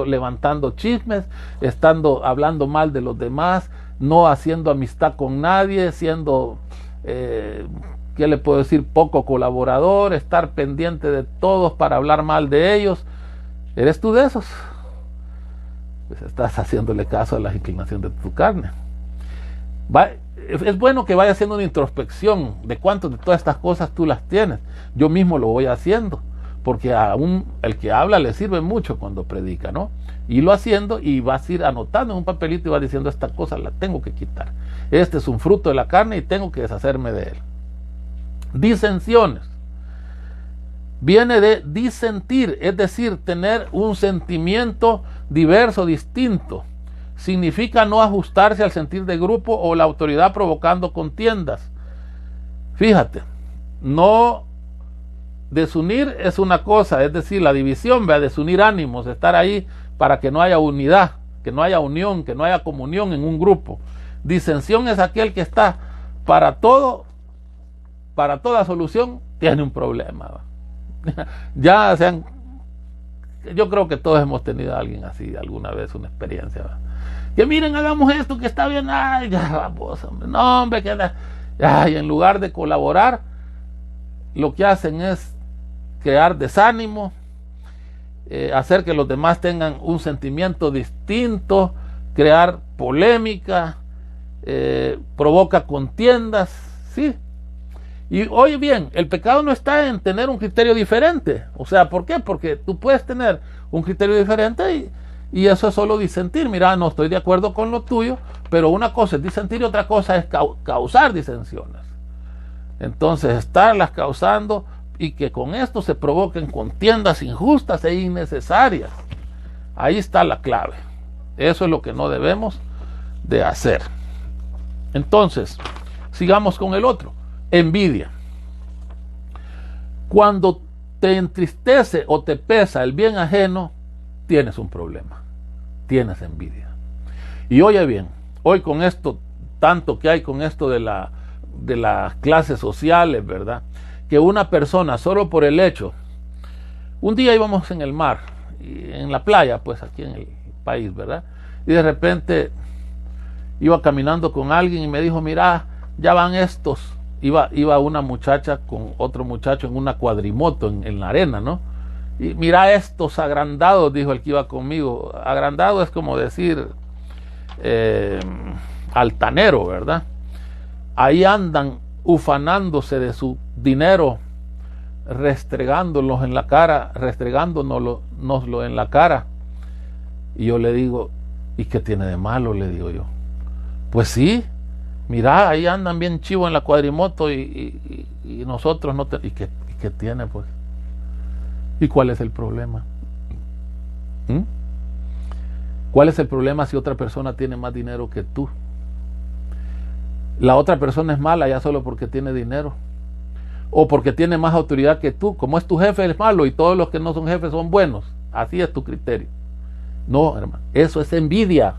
levantando chismes, hablando mal de los demás, no haciendo amistad con nadie, siendo, ¿qué le puedo decir?, poco colaborador, estar pendiente de todos para hablar mal de ellos. ¿Eres tú de esos? Pues estás haciéndole caso a las inclinaciones de tu carne. Es bueno que vayas haciendo una introspección de cuántas de todas estas cosas tú las tienes. Yo mismo lo voy haciendo, porque aún el que habla le sirve mucho cuando predica, ¿no? Y lo haciendo, y vas a ir anotando en un papelito y vas diciendo, esta cosa la tengo que quitar. Este es un fruto de la carne y tengo que deshacerme de él. Disensiones. Viene de disentir, es decir, tener un sentimiento diverso, distinto. Significa no ajustarse al sentir de grupo o la autoridad, provocando contiendas. Fíjate, No desunir es una cosa, es decir, la división, ¿verdad? Desunir ánimos, estar ahí para que no haya unidad, que no haya unión, que no haya comunión en un grupo. Disensión es aquel que está para todo, para toda solución tiene un problema. Ya sean, yo creo que todos hemos tenido a alguien así alguna vez, una experiencia, ¿verdad? Que miren, hagamos esto, que está bien, ay, ya vamos, hombre, no, hombre, que ay, en lugar de colaborar, lo que hacen es crear desánimo, hacer que los demás tengan un sentimiento distinto, crear polémica, provoca contiendas, ¿sí? Y oye bien, el pecado no está en tener un criterio diferente. O sea, ¿por qué? Porque tú puedes tener un criterio diferente y eso es solo disentir. Mira, no estoy de acuerdo con lo tuyo, pero una cosa es disentir y otra cosa es causar disensiones. Entonces, estarlas causando y que con esto se provoquen contiendas injustas e innecesarias. Ahí está la clave. Eso es lo que no debemos de hacer. Entonces, sigamos con el otro. Envidia. Cuando te entristece o te pesa el bien ajeno, tienes un problema. Tienes envidia. Y oye bien, hoy con esto, tanto que hay con esto de las clases sociales, ¿verdad? Que una persona, solo por el hecho, un día íbamos en el mar, en la playa, pues aquí en el país, ¿verdad? Y de repente iba caminando con alguien y me dijo, mira, ya van estos. Iba una muchacha con otro muchacho en una cuadrimoto en la arena, ¿no? Y mira estos agrandados, dijo el que iba conmigo. Agrandado es como decir altanero, ¿verdad? Ahí andan ufanándose de su dinero, restregándonos en la cara, restregándonoslo en la cara. Y yo le digo, ¿y qué tiene de malo? Le digo yo. Pues sí, mira, ahí andan bien chivos en la cuadrimoto y nosotros no ¿Y qué tiene, pues? ¿Y cuál es el problema? ¿Cuál es el problema si otra persona tiene más dinero que tú? La otra persona es mala ya solo porque tiene dinero o porque tiene más autoridad que tú. Como es tu jefe, es malo y todos los que no son jefes son buenos. Así es tu criterio. No, hermano, eso es envidia.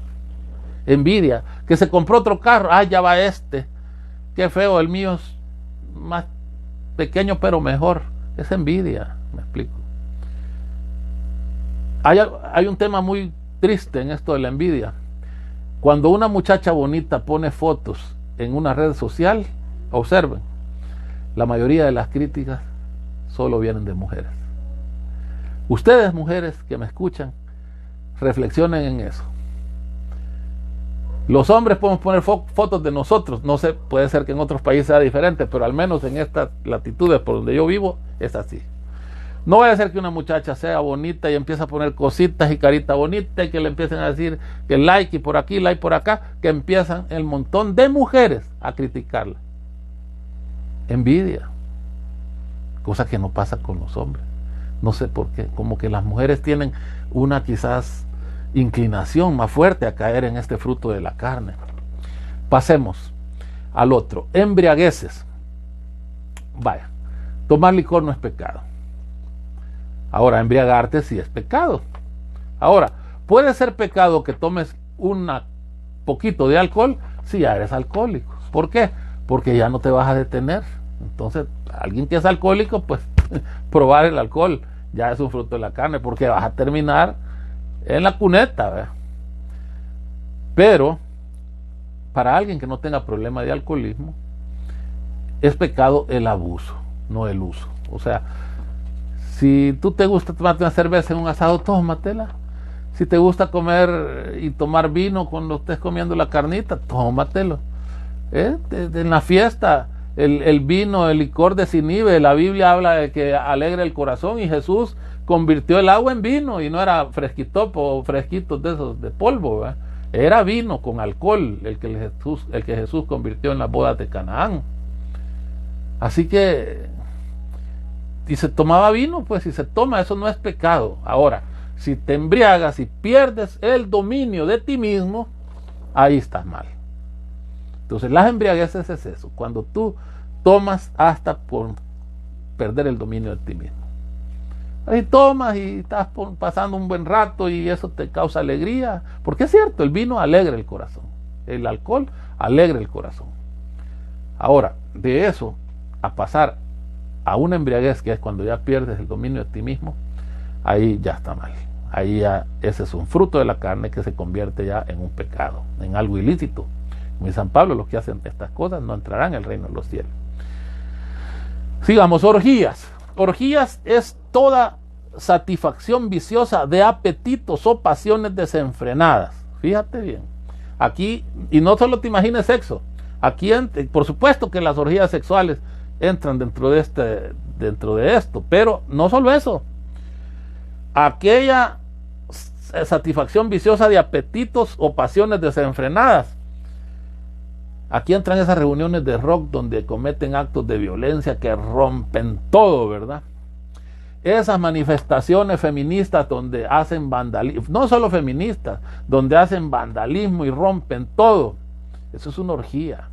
Envidia. Que se compró otro carro, ya va este. Qué feo, el mío es más pequeño pero mejor. Es envidia, me explico. Hay un tema muy triste en esto de la envidia. Cuando una muchacha bonita pone fotos en una red social, observen, la mayoría de las críticas solo vienen de mujeres. Ustedes, mujeres que me escuchan, reflexionen en eso. Los hombres podemos poner fotos de nosotros, no sé, puede ser que en otros países sea diferente, pero al menos en estas latitudes por donde yo vivo es así. No vaya a ser que una muchacha sea bonita y empiece a poner cositas y carita bonita y que le empiecen a decir que like y por aquí, like por acá, que empiezan el montón de mujeres a criticarla. Envidia. Cosa que no pasa con los hombres. No sé por qué. Como que las mujeres tienen una quizás inclinación más fuerte a caer en este fruto de la carne. Pasemos al otro. Embriagueces. Vaya, tomar licor no es pecado. Ahora, embriagarte sí es pecado. Ahora, puede ser pecado que tomes un poquito de alcohol si ya eres alcohólico. ¿Por qué? Porque ya no te vas a detener. Entonces, alguien que es alcohólico, pues probar el alcohol ya es un fruto de la carne, porque vas a terminar en la cuneta, ¿verdad? Pero para alguien que no tenga problema de alcoholismo, es pecado el abuso, no el uso. O sea, si tú te gusta tomarte una cerveza en un asado, tómatela. Si te gusta comer y tomar vino cuando estés comiendo la carnita, tómatelo. En la fiesta, el vino, el licor desinhibe. La Biblia habla de que alegra el corazón y Jesús convirtió el agua en vino y no era fresquitos de esos de polvo, ¿verdad? Era vino con alcohol el que Jesús convirtió en las bodas de Canaán. Así que si se tomaba vino, pues si se toma, eso no es pecado. Ahora, si te embriagas y pierdes el dominio de ti mismo, ahí estás mal. Entonces las embriagueces es eso, cuando tú tomas hasta por perder el dominio de ti mismo. Ahí tomas y estás pasando un buen rato y eso te causa alegría, porque es cierto, el vino alegra el corazón, el alcohol alegra el corazón. Ahora, de eso a pasar a una embriaguez, que es cuando ya pierdes el dominio de ti mismo, ahí ya está mal. Ahí ya ese es un fruto de la carne que se convierte ya en un pecado, en algo ilícito. Como dice San Pablo, los que hacen estas cosas no entrarán en el reino de los cielos. Sigamos, orgías. Orgías es toda satisfacción viciosa de apetitos o pasiones desenfrenadas. Fíjate bien. Aquí, y no solo te imagines sexo, aquí por supuesto que las orgías sexuales entran dentro de esto, pero no solo eso. Aquella satisfacción viciosa de apetitos o pasiones desenfrenadas. Aquí entran esas reuniones de rock donde cometen actos de violencia que rompen todo, ¿verdad? Esas manifestaciones feministas donde hacen vandalismo, no solo feministas, donde hacen vandalismo y rompen todo. Eso es una orgía.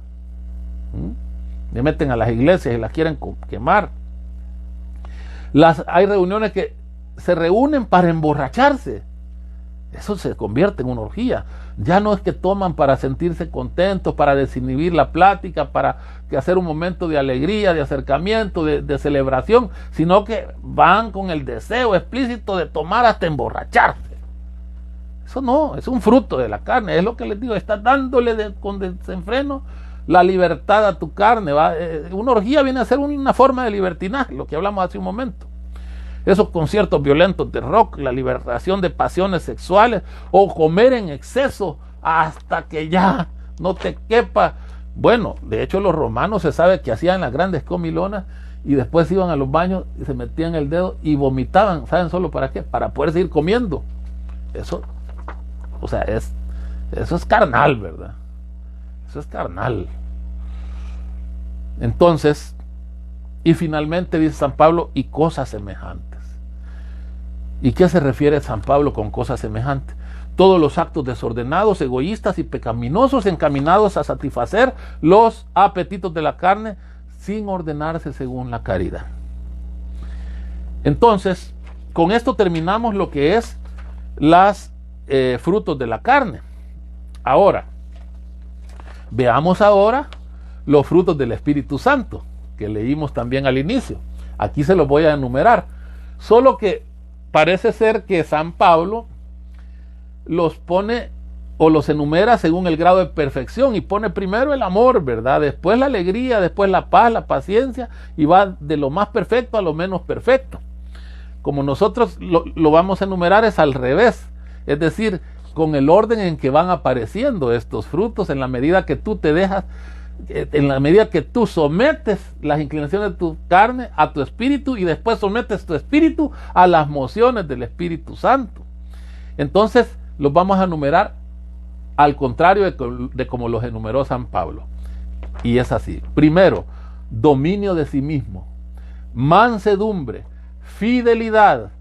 Le meten a las iglesias y las quieren quemar. Hay reuniones que se reúnen para emborracharse. Eso se convierte en una orgía. Ya no es que toman para sentirse contentos, para desinhibir la plática, para hacer un momento de alegría, de acercamiento, de celebración, sino que van con el deseo explícito de tomar hasta emborracharse. Eso no, es un fruto de la carne. Es lo que les digo, estás dándole con desenfreno la libertad a tu carne. Una orgía viene a ser una forma de libertinaje, lo que hablamos hace un momento. Esos conciertos violentos de rock, la liberación de pasiones sexuales, o comer en exceso hasta que ya no te quepa. Bueno, de hecho los romanos se sabe que hacían las grandes comilonas y después iban a los baños y se metían el dedo y vomitaban. ¿Saben solo para qué? Para poder seguir comiendo. Eso, o sea, eso es carnal, ¿verdad? Eso es carnal. Entonces, y finalmente dice San Pablo, y cosas semejantes. ¿Y qué se refiere San Pablo con cosas semejantes? Todos los actos desordenados, egoístas y pecaminosos encaminados a satisfacer los apetitos de la carne sin ordenarse según la caridad. Entonces, con esto terminamos lo que es los frutos de la carne. Ahora, veamos ahora los frutos del Espíritu Santo, que leímos también al inicio. Aquí se los voy a enumerar. Solo que parece ser que San Pablo los pone o los enumera según el grado de perfección y pone primero el amor, ¿verdad? Después la alegría, después la paz, la paciencia, y va de lo más perfecto a lo menos perfecto. Como nosotros lo vamos a enumerar es al revés, es decir, con el orden en que van apareciendo estos frutos, en la medida que tú te dejas, en la medida que tú sometes las inclinaciones de tu carne a tu espíritu y después sometes tu espíritu a las mociones del Espíritu Santo. Entonces los vamos a enumerar al contrario de como los enumeró San Pablo. Y es así. Primero, dominio de sí mismo, mansedumbre, fidelidad,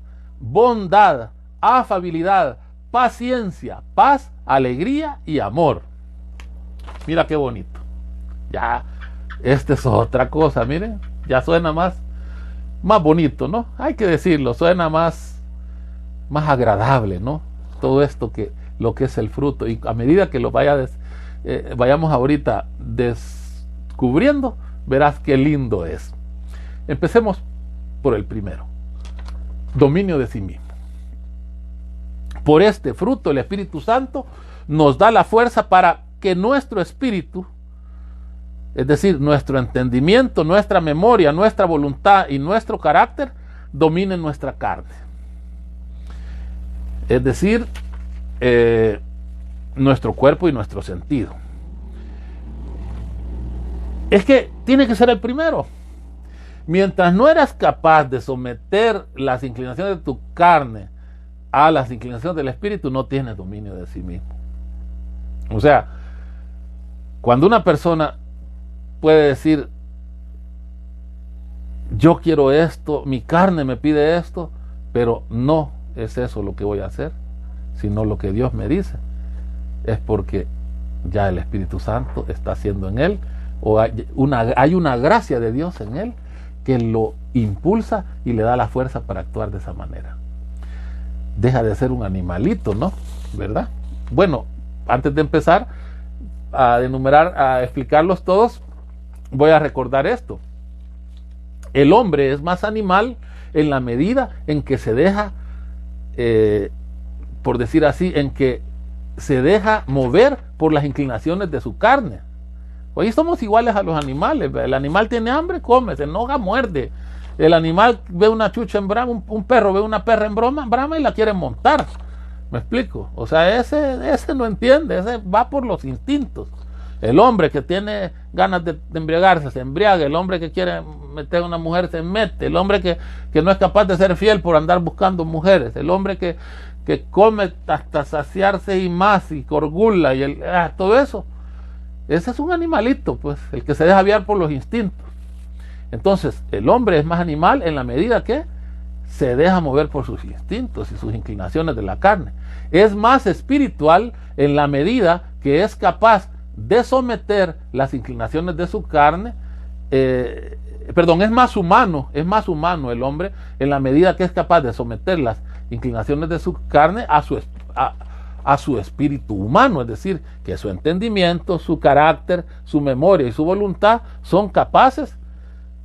bondad, afabilidad, paciencia, paz, alegría y amor. Mira qué bonito. Ya, esta es otra cosa, miren, ya suena más bonito, ¿no? Hay que decirlo, suena más agradable, ¿no? Todo esto lo que es el fruto, y a medida que lo vayamos ahorita descubriendo, verás qué lindo es. Empecemos por el primero, dominio de sí mismo. Por este fruto el Espíritu Santo nos da la fuerza para que nuestro espíritu, es decir, nuestro entendimiento, nuestra memoria, nuestra voluntad y nuestro carácter dominen nuestra carne. Es decir, nuestro cuerpo y nuestro sentido. Es que tiene que ser el primero. Mientras no eras capaz de someter las inclinaciones de tu carne a las inclinaciones del espíritu, no tienes dominio de sí mismo. O sea, cuando una persona puede decir, yo quiero esto, mi carne me pide esto, pero no es eso lo que voy a hacer, sino lo que Dios me dice, es porque ya el Espíritu Santo está haciendo en él, o hay una gracia de Dios en él que lo impulsa y le da la fuerza para actuar de esa manera. Deja de ser un animalito, ¿no? ¿Verdad? Bueno, antes de empezar a enumerar, a explicarlos todos, voy a recordar esto. El hombre es más animal en la medida en que se deja, por decir así, en que se deja mover por las inclinaciones de su carne. Hoy somos iguales a los animales. El animal tiene hambre, come, se enoja, muerde. El animal ve una chucha en brama, un perro ve una perra en brama y la quiere montar. ¿Me explico? O sea, ese no entiende, ese va por los instintos. El hombre que tiene ganas de embriagarse, se embriaga. El hombre que quiere meter a una mujer, se mete. El hombre que no es capaz de ser fiel por andar buscando mujeres. El hombre que come hasta saciarse y más, y corgula, y todo eso. Ese es un animalito, pues, el que se deja guiar por los instintos. Entonces, el hombre es más animal en la medida que se deja mover por sus instintos y sus inclinaciones de la carne. Es más espiritual en la medida que es capaz de someter las inclinaciones de su carne. Es más humano el hombre en la medida que es capaz de someter las inclinaciones de su carne a su espíritu humano, es decir, que su entendimiento, su carácter, su memoria y su voluntad son capaces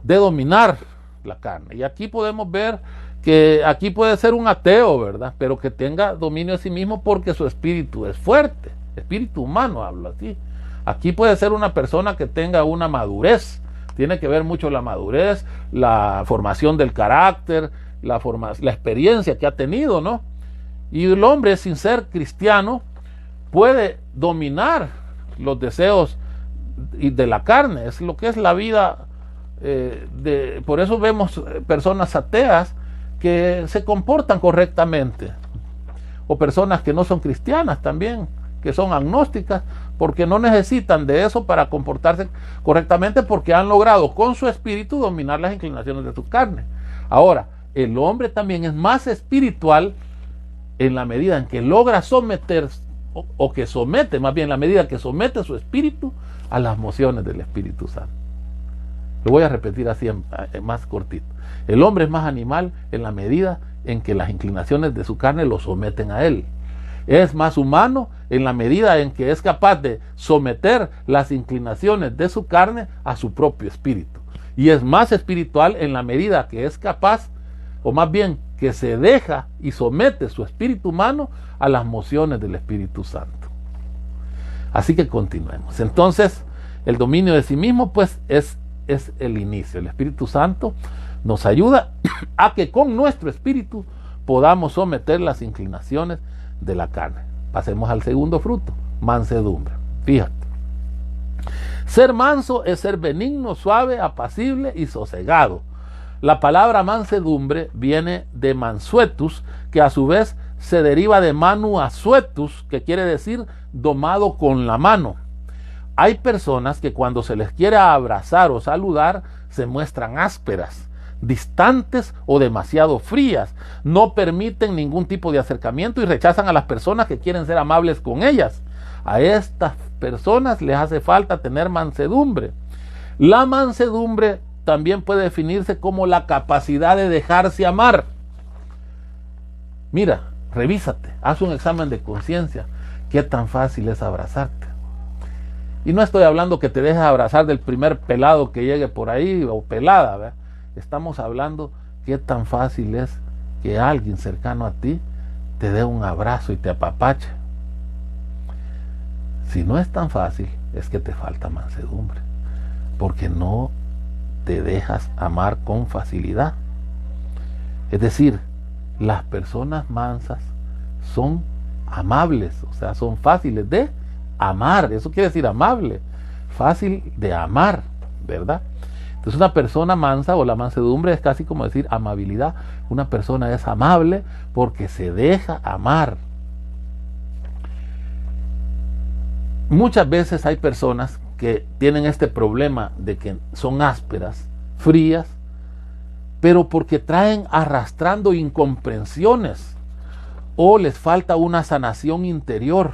de dominar la carne. Y aquí podemos ver que aquí puede ser un ateo, ¿verdad? Pero que tenga dominio de sí mismo porque su espíritu es fuerte, espíritu humano, hablo así. Aquí puede ser una persona que tenga una madurez, tiene que ver mucho la madurez, la formación del carácter, la experiencia que ha tenido, ¿no? Y el hombre, sin ser cristiano, puede dominar los deseos de la carne, es lo que es la vida. Por eso vemos personas ateas que se comportan correctamente, o personas que no son cristianas también, que son agnósticas, porque no necesitan de eso para comportarse correctamente, porque han logrado con su espíritu dominar las inclinaciones de su carne. Ahora, el hombre también es más espiritual en la medida en que logra someter, o que somete, más bien en la medida que somete su espíritu a las mociones del Espíritu Santo. Lo voy a repetir así más cortito. El hombre es más animal en la medida en que las inclinaciones de su carne lo someten a él. Es más humano en la medida en que es capaz de someter las inclinaciones de su carne a su propio espíritu. Y es más espiritual en la medida que es capaz, o más bien que se deja y somete su espíritu humano a las mociones del Espíritu Santo. Así que continuemos. Entonces, el dominio de sí mismo, pues, es el inicio. El Espíritu Santo nos ayuda a que con nuestro espíritu podamos someter las inclinaciones de la carne. Pasemos al segundo fruto, mansedumbre. Fíjate. Ser manso es ser benigno, suave, apacible y sosegado. La palabra mansedumbre viene de mansuetus, que a su vez se deriva de manu asuetus, que quiere decir domado con la mano. Hay personas que cuando se les quiere abrazar o saludar se muestran ásperas, distantes o demasiado frías, no permiten ningún tipo de acercamiento y rechazan a las personas que quieren ser amables con ellas. A estas personas les hace falta tener mansedumbre. La mansedumbre también puede definirse como la capacidad de dejarse amar. Mira, revísate, haz un examen de conciencia. ¿Qué tan fácil es abrazarte? Y no estoy hablando que te dejes abrazar del primer pelado que llegue por ahí o pelada, ¿verdad? Estamos hablando qué tan fácil es que alguien cercano a ti te dé un abrazo y te apapache. Si no es tan fácil, es que te falta mansedumbre, porque no te dejas amar con facilidad. Es decir, las personas mansas son amables, o sea, son fáciles de amar. Eso quiere decir amable, fácil de amar, ¿verdad? Entonces una persona mansa, o la mansedumbre, es casi como decir amabilidad. Una persona es amable porque se deja amar. Muchas veces hay personas que tienen este problema de que son ásperas, frías, pero porque traen arrastrando incomprensiones, o les falta una sanación interior.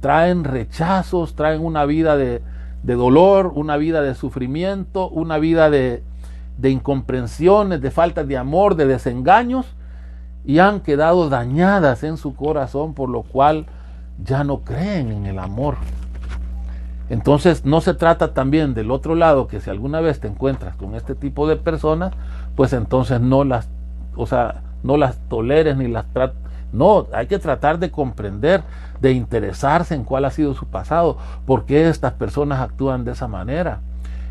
Traen rechazos, traen una vida de dolor, una vida de sufrimiento, una vida de de incomprensiones, de falta de amor, de desengaños, y han quedado dañadas en su corazón, por lo cual ya no creen en el amor. Entonces no se trata también del otro lado, que si alguna vez te encuentras con este tipo de personas, pues entonces no las toleres ni las trates. No, hay que tratar de comprender, de interesarse en cuál ha sido su pasado, por qué estas personas actúan de esa manera,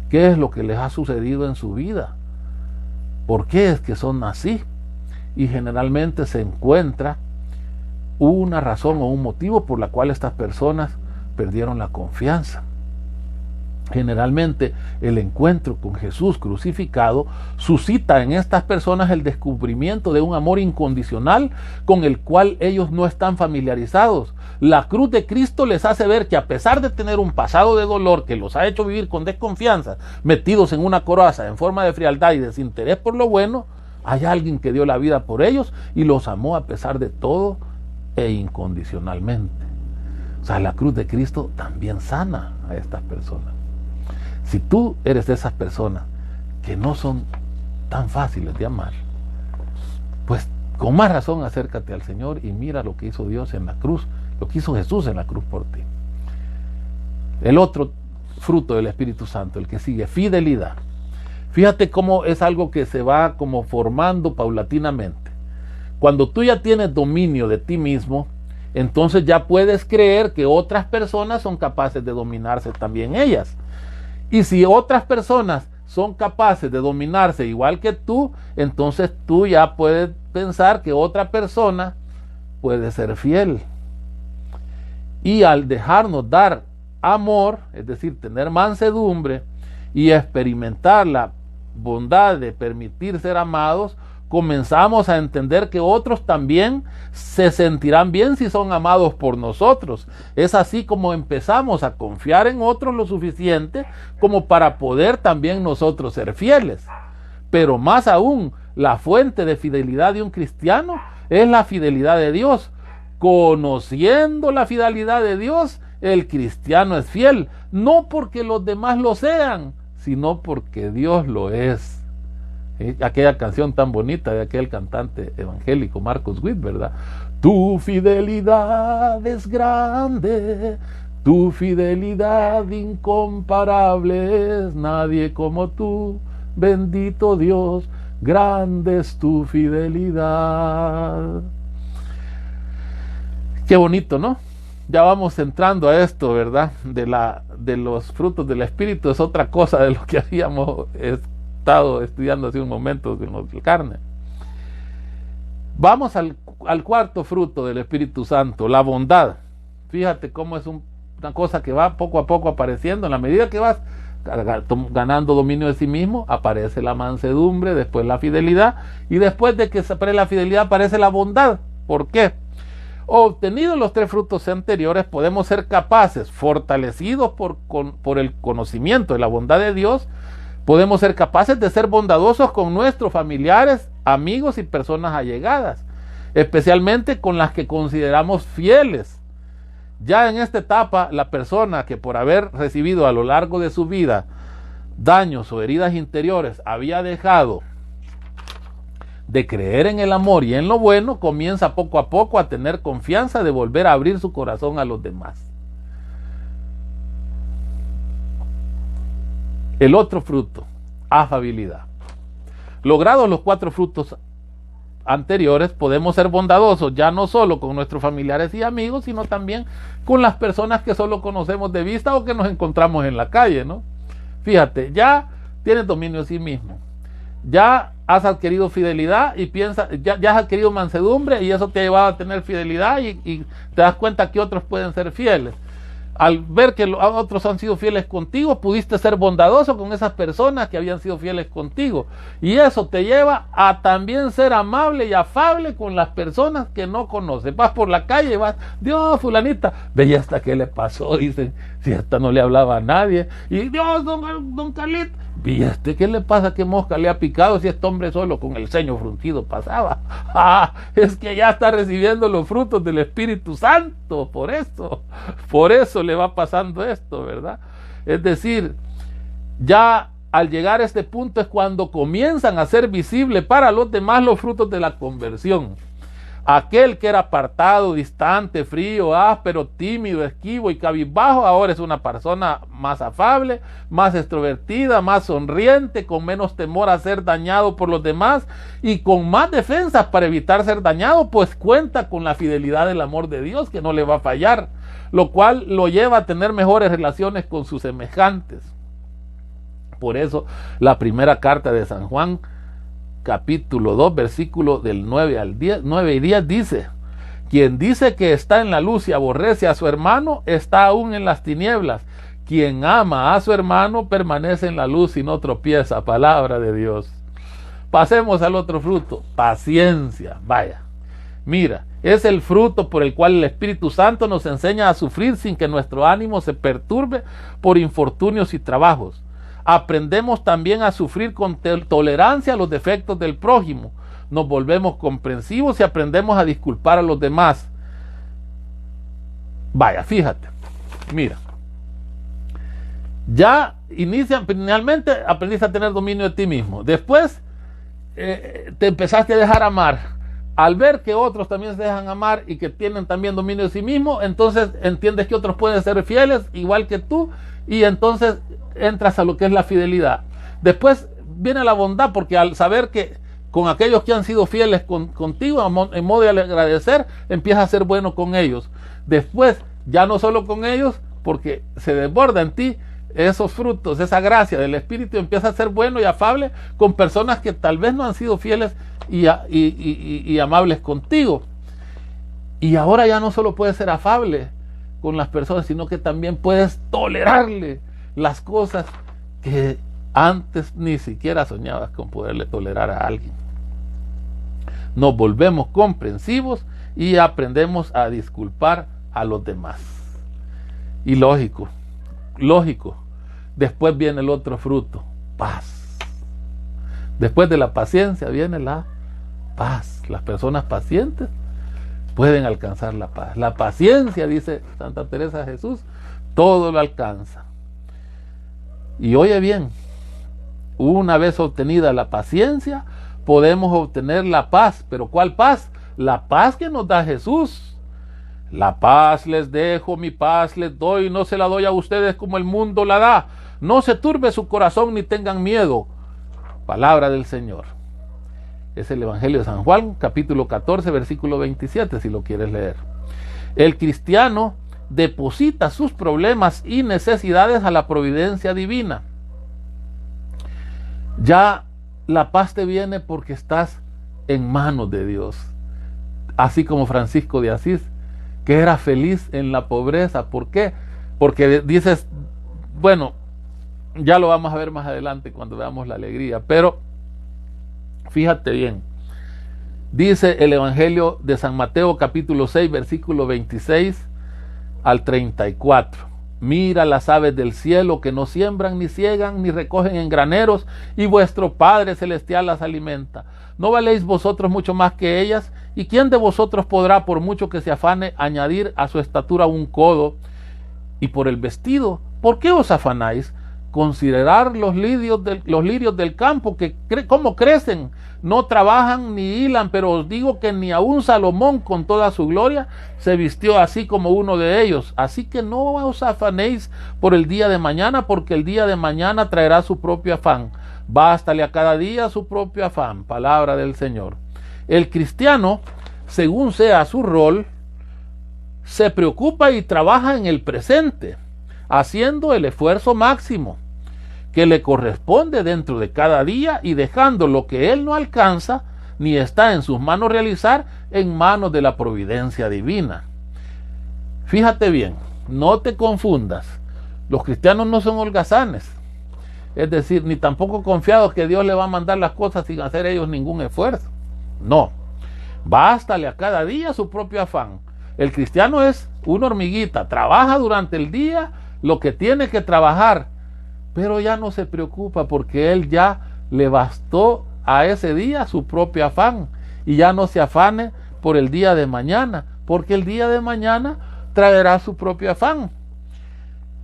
qué es lo que les ha sucedido en su vida, por qué es que son así. Y generalmente se encuentra una razón o un motivo por la cual estas personas perdieron la confianza. Generalmente el encuentro con Jesús crucificado suscita en estas personas el descubrimiento de un amor incondicional con el cual ellos no están familiarizados. La cruz de Cristo les hace ver que, a pesar de tener un pasado de dolor que los ha hecho vivir con desconfianza, metidos en una coraza en forma de frialdad y desinterés por lo bueno, hay alguien que dio la vida por ellos y los amó a pesar de todo e incondicionalmente. O sea, la cruz de Cristo también sana a estas personas. Si tú eres de esas personas que no son tan fáciles de amar, pues con más razón acércate al Señor y mira lo que hizo Dios en la cruz, lo que hizo Jesús en la cruz por ti. El otro fruto del Espíritu Santo, el que sigue, fidelidad. Fíjate cómo es algo que se va como formando paulatinamente. Cuando tú ya tienes dominio de ti mismo, entonces ya puedes creer que otras personas son capaces de dominarse también ellas. Y si otras personas son capaces de dominarse igual que tú, entonces tú ya puedes pensar que otra persona puede ser fiel. Y al dejarnos dar amor, es decir, tener mansedumbre y experimentar la bondad de permitir ser amados, comenzamos a entender que otros también se sentirán bien si son amados por nosotros. Es así como empezamos a confiar en otros lo suficiente como para poder también nosotros ser fieles. Pero más aún, la fuente de fidelidad de un cristiano es la fidelidad de Dios. Conociendo la fidelidad de Dios, el cristiano es fiel, no porque los demás lo sean, sino porque Dios lo es. Aquella canción tan bonita de aquel cantante evangélico Marcos Witt, ¿verdad? Tu fidelidad es grande, tu fidelidad incomparable, es nadie como tú, bendito Dios, grande es tu fidelidad. Qué bonito, ¿no? Ya vamos entrando a esto, ¿verdad? De los frutos del Espíritu, es otra cosa de lo que habíamos estado estudiando hace un momento con la carne. Vamos al cuarto fruto del Espíritu Santo, la bondad. Fíjate cómo es una cosa que va poco a poco apareciendo. En la medida que vas ganando dominio de sí mismo, aparece la mansedumbre, después la fidelidad, y después de que se aparece la fidelidad aparece la bondad. ¿Por qué? Obtenidos los tres frutos anteriores, podemos ser capaces, fortalecidos por el conocimiento de la bondad de Dios, podemos ser capaces de ser bondadosos con nuestros familiares, amigos y personas allegadas, especialmente con las que consideramos fieles. Ya en esta etapa, la persona que, por haber recibido a lo largo de su vida daños o heridas interiores, había dejado de creer en el amor y en lo bueno, comienza poco a poco a tener confianza de volver a abrir su corazón a los demás. El otro fruto, afabilidad. Logrados los cuatro frutos anteriores, podemos ser bondadosos ya no solo con nuestros familiares y amigos, sino también con las personas que solo conocemos de vista o que nos encontramos en la calle, ¿no? Fíjate, ya tienes dominio de sí mismo, ya has adquirido fidelidad y ya has adquirido mansedumbre, y eso te ha llevado a tener fidelidad y te das cuenta que otros pueden ser fieles. Al ver que otros han sido fieles contigo, pudiste ser bondadoso con esas personas que habían sido fieles contigo. Y eso te lleva a también ser amable y afable con las personas que no conoces. Vas por la calle y vas, Dios, fulanita, ve, ya hasta qué le pasó, dicen, si esta no le hablaba a nadie. Y Dios, don Carlit, ¿y qué le pasa? ¿Qué mosca le ha picado si este hombre solo con el ceño fruncido pasaba? Es que ya está recibiendo los frutos del Espíritu Santo, por eso le va pasando esto, ¿verdad? Es decir, ya al llegar a este punto es cuando comienzan a ser visibles para los demás los frutos de la conversión. Aquel que era apartado, distante, frío, áspero, tímido, esquivo y cabizbajo, ahora es una persona más afable, más extrovertida, más sonriente, con menos temor a ser dañado por los demás y con más defensas para evitar ser dañado, pues cuenta con la fidelidad del amor de Dios que no le va a fallar, lo cual lo lleva a tener mejores relaciones con sus semejantes. Por eso la primera carta de San Juan, capítulo 2, versículo del 9 y 10 dice: quien dice que está en la luz y aborrece a su hermano, está aún en las tinieblas. Quien ama a su hermano permanece en la luz y no tropieza. Palabra de Dios. Pasemos al otro fruto, paciencia. Vaya, mira, es el fruto por el cual el Espíritu Santo nos enseña a sufrir sin que nuestro ánimo se perturbe por infortunios y trabajos. Aprendemos también a sufrir con tolerancia los defectos del prójimo. Nos volvemos comprensivos y aprendemos a disculpar a los demás. Vaya, fíjate, mira. Ya finalmente aprendiste a tener dominio de ti mismo. Después te empezaste a dejar amar. Al ver que otros también se dejan amar y que tienen también dominio de sí mismo, entonces entiendes que otros pueden ser fieles igual que tú, y entonces entras a lo que es la fidelidad. Después viene la bondad, porque al saber que con aquellos que han sido fieles contigo, en modo de agradecer, empiezas a ser bueno con ellos. Después, ya no solo con ellos, porque se desborda en ti esos frutos, esa gracia del Espíritu, empieza a ser bueno y afable con personas que tal vez no han sido fieles y amables contigo. Y ahora ya no solo puedes ser afable con las personas, sino que también puedes tolerarle las cosas que antes ni siquiera soñabas con poderle tolerar a alguien. Nos volvemos comprensivos y aprendemos a disculpar a los demás. Y lógico, después viene el otro fruto, paz. Después de la paciencia viene la paz. Las personas pacientes pueden alcanzar la paz. La paciencia, dice Santa Teresa de Jesús, todo lo alcanza. Y oye bien, una vez obtenida la paciencia, podemos obtener la paz. ¿Pero cuál paz? La paz que nos da Jesús. La paz les dejo, mi paz les doy, no se la doy a ustedes como el mundo la da. No se turbe su corazón ni tengan miedo. Palabra del Señor. Es el Evangelio de San Juan, capítulo 14, versículo 27, si lo quieres leer. El cristiano deposita sus problemas y necesidades a la providencia divina. Ya la paz te viene porque estás en manos de Dios. Así como Francisco de Asís, que era feliz en la pobreza. ¿Por qué? Porque dices, bueno, ya lo vamos a ver más adelante cuando veamos la alegría, pero fíjate bien, dice el Evangelio de San Mateo capítulo 6 versículo 26 al 34. Mira las aves del cielo, que no siembran ni ciegan ni recogen en graneros, y vuestro Padre celestial las alimenta. ¿No valéis vosotros mucho más que ellas? ¿Y quién de vosotros podrá, por mucho que se afane, añadir a su estatura un codo? Y por el vestido, ¿por qué os afanáis? Considerar los lirios del campo, que cómo crecen, no trabajan ni hilan, pero os digo que ni aun Salomón con toda su gloria se vistió así como uno de ellos. Así que no os afanéis por el día de mañana, porque el día de mañana traerá su propio afán. Bástale a cada día su propio afán. Palabra del Señor. El cristiano, según sea su rol, se preocupa y trabaja en el presente, haciendo el esfuerzo máximo que le corresponde dentro de cada día y dejando lo que él no alcanza ni está en sus manos realizar en manos de la providencia divina. Fíjate bien, no te confundas. Los cristianos no son holgazanes, es decir, ni tampoco confiados que Dios le va a mandar las cosas sin hacer ellos ningún esfuerzo. No, bástale a cada día su propio afán. El cristiano es una hormiguita, trabaja durante el día lo que tiene que trabajar, pero ya no se preocupa porque él ya le bastó a ese día su propio afán, y ya no se afane por el día de mañana, porque el día de mañana traerá su propio afán.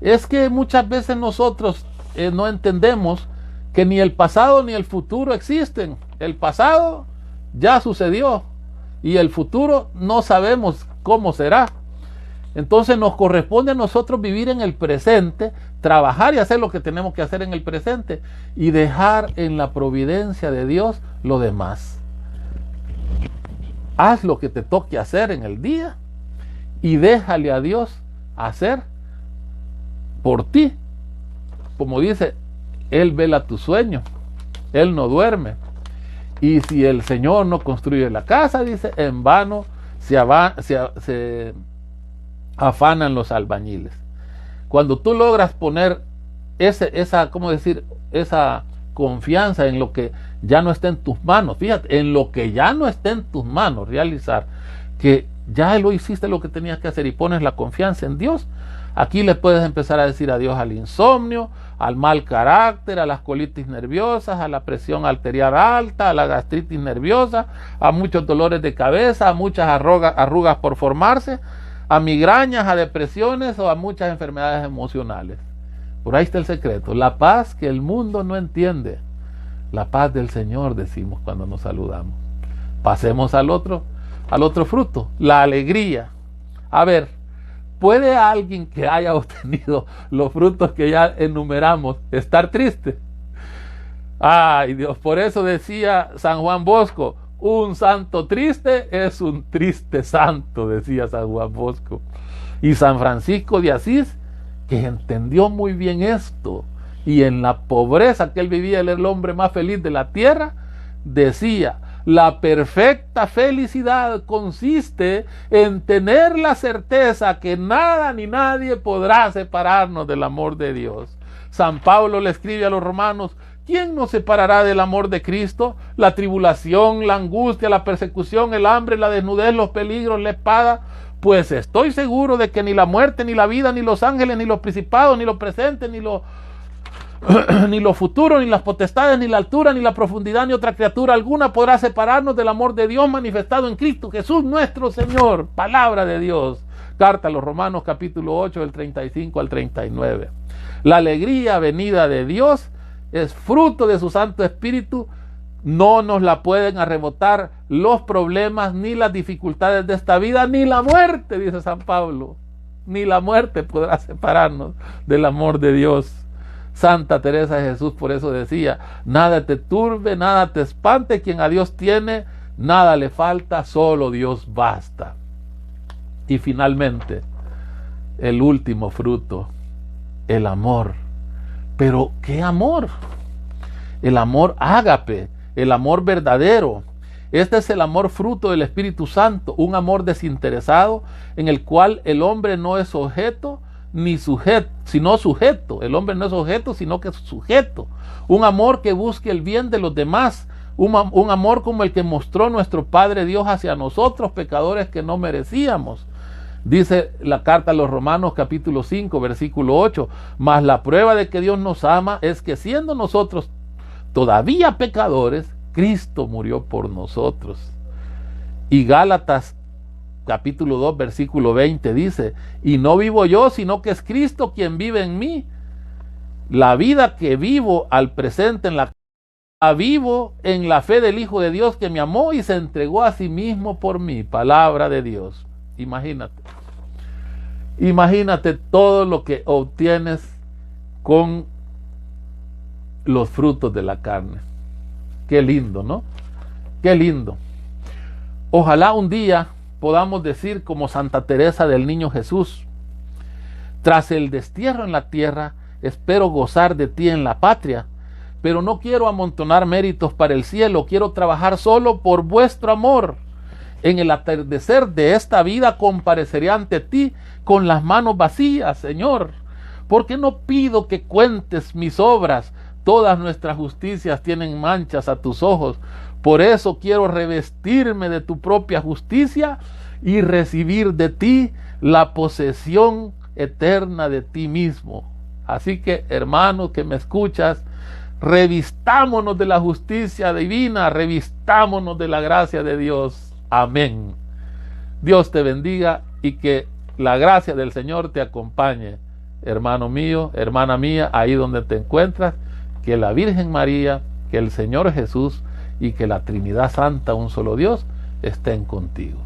Es que muchas veces nosotros no entendemos que ni el pasado ni el futuro existen. El pasado ya sucedió y el futuro no sabemos cómo será. Entonces nos corresponde a nosotros vivir en el presente, trabajar y hacer lo que tenemos que hacer en el presente y dejar en la providencia de Dios lo demás. Haz lo que te toque hacer en el día y déjale a Dios hacer por ti. Como dice, Él vela tu sueño, Él no duerme. Y si el Señor no construye la casa, dice, en vano se afanan los albañiles. Cuando tú logras poner esa confianza en lo que ya no está en tus manos, fíjate, en lo que ya no está en tus manos realizar, que ya lo hiciste lo que tenías que hacer y pones la confianza en Dios, aquí le puedes empezar a decir adiós al insomnio, al mal carácter, a las colitis nerviosas, a la presión arterial alta, a la gastritis nerviosa, a muchos dolores de cabeza, a muchas arrugas por formarse, a migrañas, a depresiones o a muchas enfermedades emocionales. Por ahí está el secreto, la paz que el mundo no entiende. La paz del Señor, decimos cuando nos saludamos. Pasemos al otro fruto, la alegría. A ver, ¿puede alguien que haya obtenido los frutos que ya enumeramos estar triste? Ay Dios, por eso decía San Juan Bosco, un santo triste es un triste santo, decía San Juan Bosco. Y San Francisco de Asís, que entendió muy bien esto, y en la pobreza que él vivía, él era el hombre más feliz de la tierra, decía, la perfecta felicidad consiste en tener la certeza que nada ni nadie podrá separarnos del amor de Dios. San Pablo le escribe a los romanos, ¿quién nos separará del amor de Cristo? La tribulación, la angustia, la persecución, el hambre, la desnudez, los peligros, la espada. Pues estoy seguro de que ni la muerte, ni la vida, ni los ángeles, ni los principados, ni lo presente, ni lo futuro, ni las potestades, ni la altura, ni la profundidad, ni otra criatura alguna podrá separarnos del amor de Dios manifestado en Cristo Jesús nuestro Señor. Palabra de Dios. Carta a los Romanos capítulo 8 del 35 al 39. La alegría venida de Dios es fruto de su Santo Espíritu. No nos la pueden arrebatar los problemas ni las dificultades de esta vida, ni la muerte, dice San Pablo. Ni la muerte podrá separarnos del amor de Dios. Santa Teresa de Jesús por eso decía, nada te turbe, nada te espante, quien a Dios tiene, nada le falta, solo Dios basta. Y finalmente, el último fruto, el amor. Pero ¿qué amor? El amor ágape, el amor verdadero. Este es el amor fruto del Espíritu Santo, un amor desinteresado en el cual el hombre no es objeto ni sujeto, sino sujeto. El hombre no es objeto, sino que es sujeto. Un amor que busque el bien de los demás. Un amor como el que mostró nuestro Padre Dios hacia nosotros, pecadores que no merecíamos. Dice la carta a los Romanos capítulo 5, versículo 8. Mas la prueba de que Dios nos ama es que siendo nosotros todavía pecadores, Cristo murió por nosotros. Y Gálatas capítulo 2, versículo 20 dice, y no vivo yo, sino que es Cristo quien vive en mí. La vida que vivo al presente la vivo en la fe del Hijo de Dios que me amó y se entregó a sí mismo por mí. Palabra de Dios. Imagínate todo lo que obtienes con los frutos de la carne. Qué lindo, ¿no? Qué lindo. Ojalá un día podamos decir como Santa Teresa del Niño Jesús, tras el destierro en la tierra, espero gozar de ti en la patria, pero no quiero amontonar méritos para el cielo, quiero trabajar solo por vuestro amor. En el atardecer de esta vida compareceré ante ti con las manos vacías, Señor, porque no pido que cuentes mis obras, todas nuestras justicias tienen manchas a tus ojos. Por eso quiero revestirme de tu propia justicia y recibir de ti la posesión eterna de ti mismo. Así que, hermano que me escuchas, revistámonos de la justicia divina, revistámonos de la gracia de Dios. Amén. Dios te bendiga y que la gracia del Señor te acompañe, hermano mío, hermana mía, ahí donde te encuentras, que la Virgen María, que el Señor Jesús y que la Trinidad Santa, un solo Dios, estén contigo.